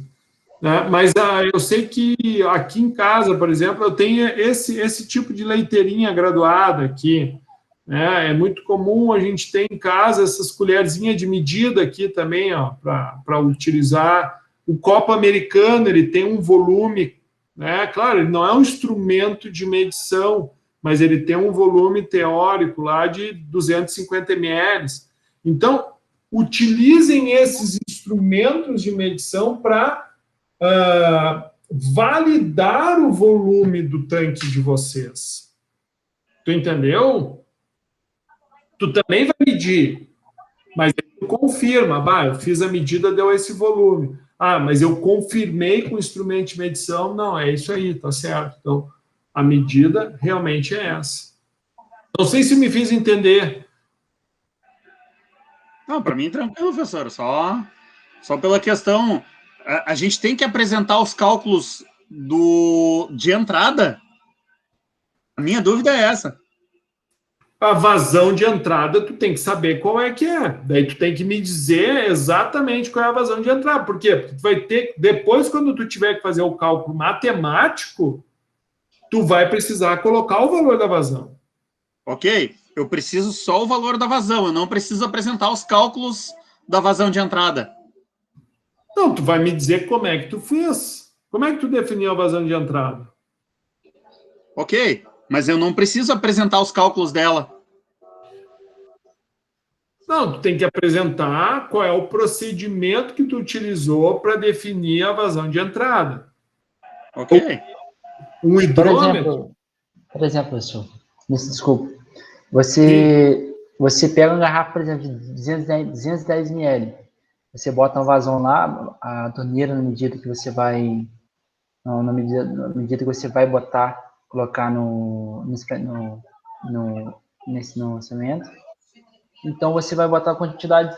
Né? Mas eu sei que aqui em casa, por exemplo, eu tenho esse tipo de leiteirinha graduada aqui. Né? É muito comum a gente ter em casa essas colherzinhas de medida aqui também, para utilizar. O copo americano, ele tem um volume, né? Claro, ele não é um instrumento de medição, mas ele tem um volume teórico lá de 250 ml. Então, utilizem esses instrumentos de medição para validar o volume do tanque de vocês. Tu entendeu? Tu também vai medir, mas tu confirma, eu fiz a medida, deu esse volume. Mas eu confirmei com o instrumento de medição, não, é isso aí, tá certo. Então, a medida realmente é essa. Não sei se me fiz entender. Não, para mim tranquilo, professor, só pela questão, a gente tem que apresentar os cálculos de entrada. A minha dúvida é essa. A vazão de entrada, tu tem que saber qual é que é. Daí tu tem que me dizer exatamente qual é a vazão de entrada. Por quê? Porque tu vai ter, depois, quando tu tiver que fazer o cálculo matemático, tu vai precisar colocar o valor da vazão. Ok, eu preciso só o valor da vazão, eu não preciso apresentar os cálculos da vazão de entrada. Não, tu vai me dizer como é que tu fez. Como é que tu definiu a vazão de entrada? Ok, mas eu não preciso apresentar os cálculos dela. Não, tu tem que apresentar qual é o procedimento que tu utilizou para definir a vazão de entrada. Ok. Um hidrômetro... Por exemplo, professor, desculpa, você pega uma garrafa, por exemplo, de 210 ml, você bota uma vazão lá, a torneira, na medida que você vai, na medida que você vai colocar no cimento, então você vai botar a quantidade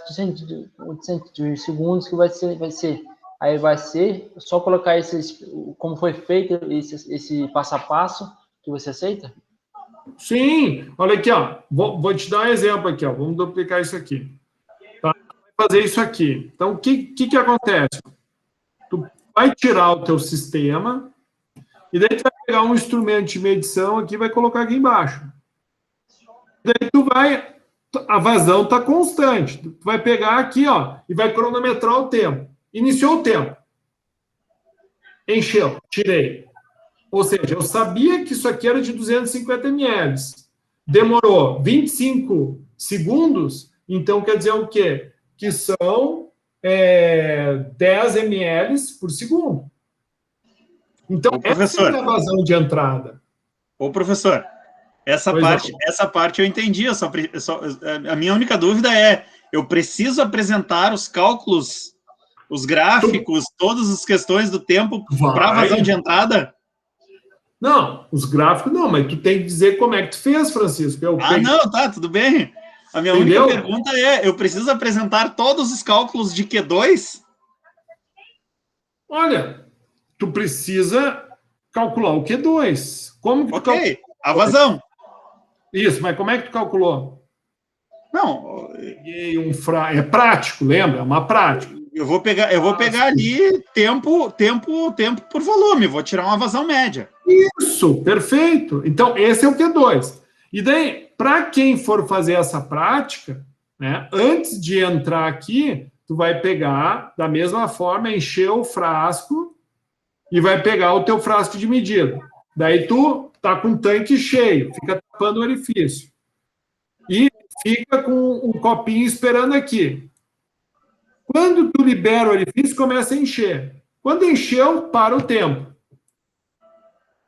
de segundos que vai ser. Aí vai ser só colocar como foi feito esse passo a passo que você aceita? Sim, olha aqui, ó. Vou te dar um exemplo aqui, ó. Vamos duplicar isso aqui. Tá? Vai fazer isso aqui. Então, o que acontece? Tu vai tirar o teu sistema e daí tu vai pegar um instrumento de medição aqui e vai colocar aqui embaixo. Daí a vazão está constante. Tu vai pegar aqui, ó, e vai cronometrar o tempo. Iniciou o tempo. Encheu, tirei. Ou seja, eu sabia que isso aqui era de 250 ml. Demorou 25 segundos, então quer dizer o quê? Que são 10 ml por segundo. Então, essa é a vazão de entrada. Ô, professor, essa parte eu entendi. A minha única dúvida é, eu preciso apresentar os cálculos, os gráficos, todas as questões do tempo para a vazão de entrada? Não, os gráficos não, mas tu tem que dizer como é que tu fez, Francisco. Não, tá, tudo bem. A minha única pergunta é, eu preciso apresentar todos os cálculos de Q2? Olha, tu precisa calcular o Q2. Como que tu calcula? A vazão. Isso, mas como é que tu calculou? Não. É prático, lembra? É uma prática. Eu vou pegar ali tempo por volume, vou tirar uma vazão média. Isso, perfeito. Então, esse é o Q2. E daí, para quem for fazer essa prática, né, antes de entrar aqui, tu vai pegar, da mesma forma, encher o frasco e vai pegar o teu frasco de medida. Daí tu tá com o tanque cheio, fica tapando o orifício. E fica com um copinho esperando aqui. Quando tu libera o orifício, começa a encher. Quando encheu, para o tempo.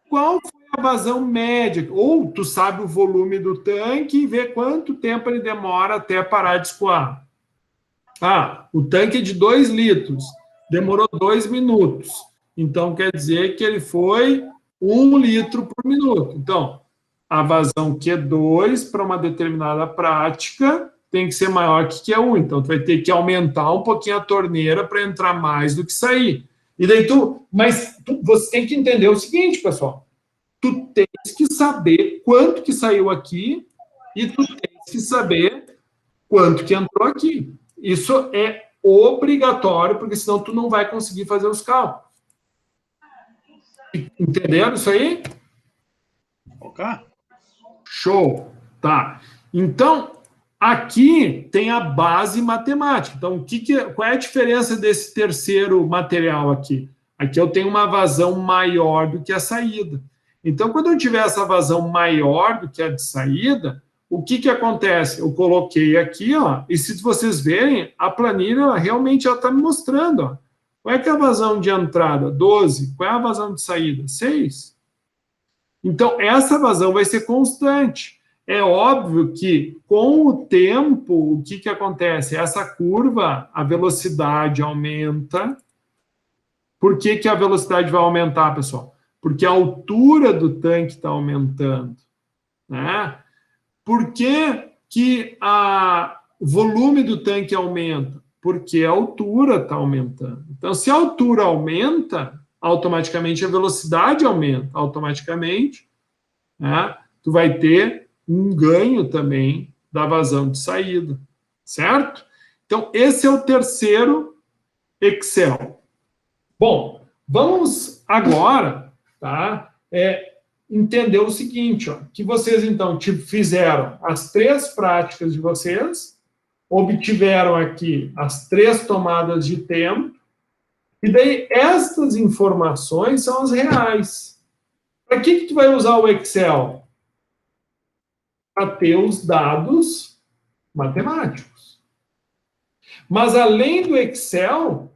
Qual foi a vazão média? Ou tu sabe o volume do tanque e vê quanto tempo ele demora até parar de escoar. O tanque é de 2 litros. Demorou 2 minutos. Então, quer dizer que ele foi 1 litro por minuto. Então, a vazão Q2 para uma determinada prática tem que ser maior que Q1. Então, tu vai ter que aumentar um pouquinho a torneira para entrar mais do que sair. E daí você tem que entender o seguinte, pessoal. tu tens que saber quanto que saiu aqui e tu tens que saber quanto que entrou aqui. Isso é obrigatório, porque senão tu não vai conseguir fazer os cálculos. Entenderam isso aí? Ok. Show. Tá. Então, aqui tem a base matemática. Então, qual é a diferença desse terceiro material aqui? Aqui eu tenho uma vazão maior do que a saída. Então, quando eu tiver essa vazão maior do que a de saída, o que acontece? Eu coloquei aqui, ó, e se vocês verem, a planilha realmente está me mostrando, ó. Qual é que é a vazão de entrada? 12. Qual é a vazão de saída? 6. Então, essa vazão vai ser constante. É óbvio que, com o tempo, o que acontece? Essa curva, a velocidade aumenta. Por que a velocidade vai aumentar, pessoal? Porque a altura do tanque está aumentando, né? Por que o volume do tanque aumenta? Porque a altura está aumentando. Então, se a altura aumenta, automaticamente a velocidade aumenta. Automaticamente, né, tu vai ter um ganho também da vazão de saída, certo? Então, esse é o terceiro Excel. Bom, vamos agora, tá, entender o seguinte, ó, que vocês, então, fizeram as 3 práticas de vocês, obtiveram aqui as 3 tomadas de tempo, e daí estas informações são as reais. Para que tu vai usar o Excel? Para ter os dados matemáticos. Mas, além do Excel,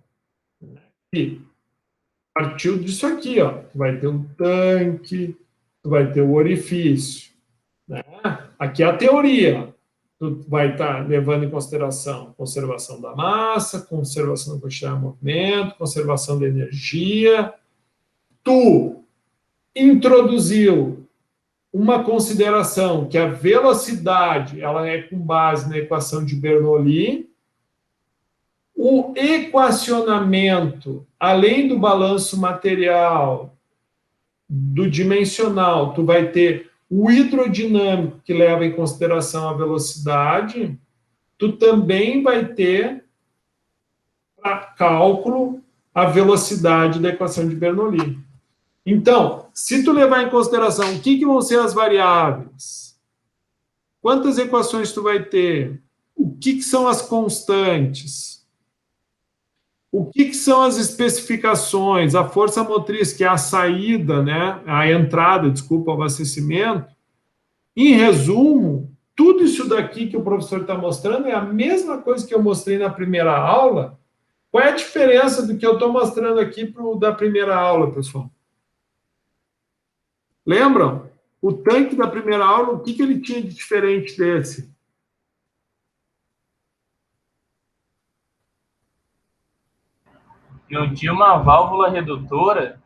partiu disso aqui, ó. Tu vai ter um tanque, tu vai ter o orifício, né? Aqui é a teoria. Tu vai estar levando em consideração conservação da massa, conservação da quantidade de movimento, conservação da energia. Tu introduziu uma consideração que a velocidade ela é com base na equação de Bernoulli. O equacionamento, além do balanço material, do dimensional, tu vai ter o hidrodinâmico, que leva em consideração a velocidade, tu também vai ter para cálculo a velocidade da equação de Bernoulli. Então, se tu levar em consideração o que vão ser as variáveis, quantas equações tu vai ter, o que são as constantes, o que são as especificações, a força motriz, que é a saída, né, a entrada, desculpa, o abastecimento. Em resumo, tudo isso daqui que o professor está mostrando é a mesma coisa que eu mostrei na primeira aula. Qual é a diferença do que eu estou mostrando aqui da primeira aula, pessoal? Lembram? O tanque da primeira aula, o que ele tinha de diferente desse? Não tinha uma válvula redutora?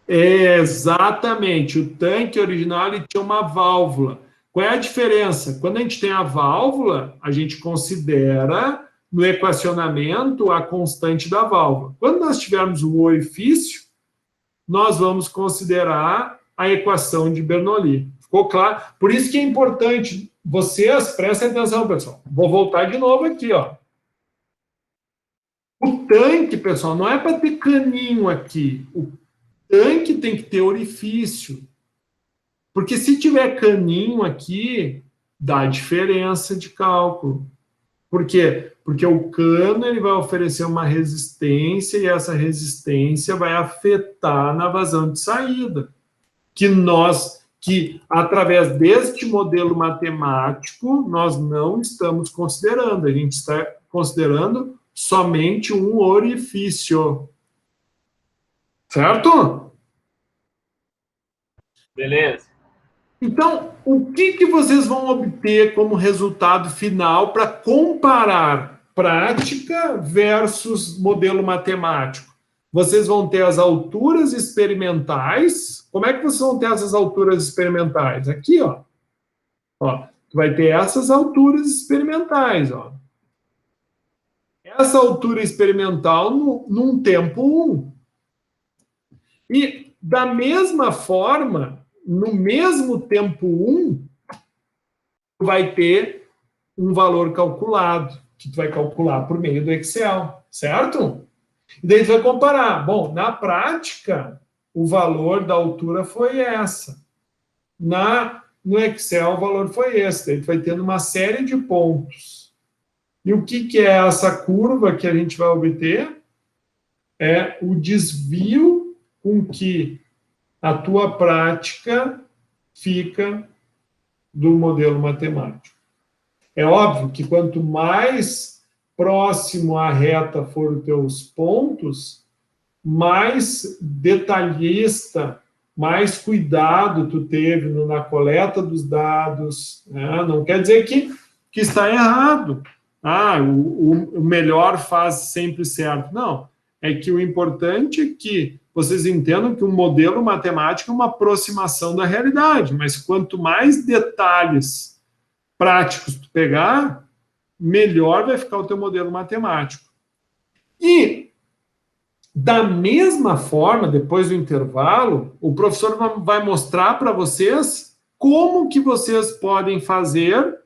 Exatamente. O tanque original ele tinha uma válvula. Qual é a diferença? Quando a gente tem a válvula, a gente considera no equacionamento a constante da válvula. Quando nós tivermos o orifício, nós vamos considerar a equação de Bernoulli. Ficou claro? Por isso que é importante. Vocês, prestem atenção, pessoal. Vou voltar de novo aqui, ó. O tanque, pessoal, não é para ter caninho aqui. O tanque tem que ter orifício. Porque se tiver caninho aqui, dá diferença de cálculo. Por quê? Porque o cano ele vai oferecer uma resistência e essa resistência vai afetar na vazão de saída. Que através deste modelo matemático, nós não estamos considerando. A gente está considerando somente um orifício. Certo? Beleza. Então, o que vocês vão obter como resultado final para comparar prática versus modelo matemático? Vocês vão ter as alturas experimentais. Como é que vocês vão ter essas alturas experimentais? Aqui, ó. Ó, tu vai ter essas alturas experimentais, ó. Essa altura experimental num tempo 1. E Da mesma forma, no mesmo tempo 1, tu vai ter um valor calculado, que tu vai calcular por meio do Excel, certo? E daí tu vai comparar. Bom, na prática, o valor da altura foi essa. No Excel, o valor foi esse. Daí tu vai tendo uma série de pontos. E o que é essa curva que a gente vai obter? É o desvio com que a tua prática fica do modelo matemático. É óbvio que quanto mais próximo à reta for os teus pontos, mais detalhista, mais cuidado tu teve na coleta dos dados, né? Não quer dizer que está errado. O melhor faz sempre certo. Não, é que o importante é que vocês entendam que um modelo matemático é uma aproximação da realidade, mas quanto mais detalhes práticos tu pegar, melhor vai ficar o teu modelo matemático. E, da mesma forma, depois do intervalo, o professor vai mostrar para vocês como que vocês podem fazer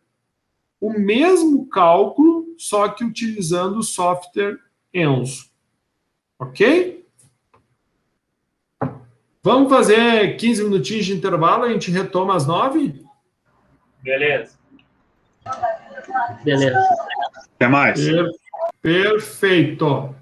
o mesmo cálculo, só que utilizando o software Enso. Ok? Vamos fazer 15 minutinhos de intervalo, a gente retoma às 9? Beleza. Beleza. Até mais. Perfeito.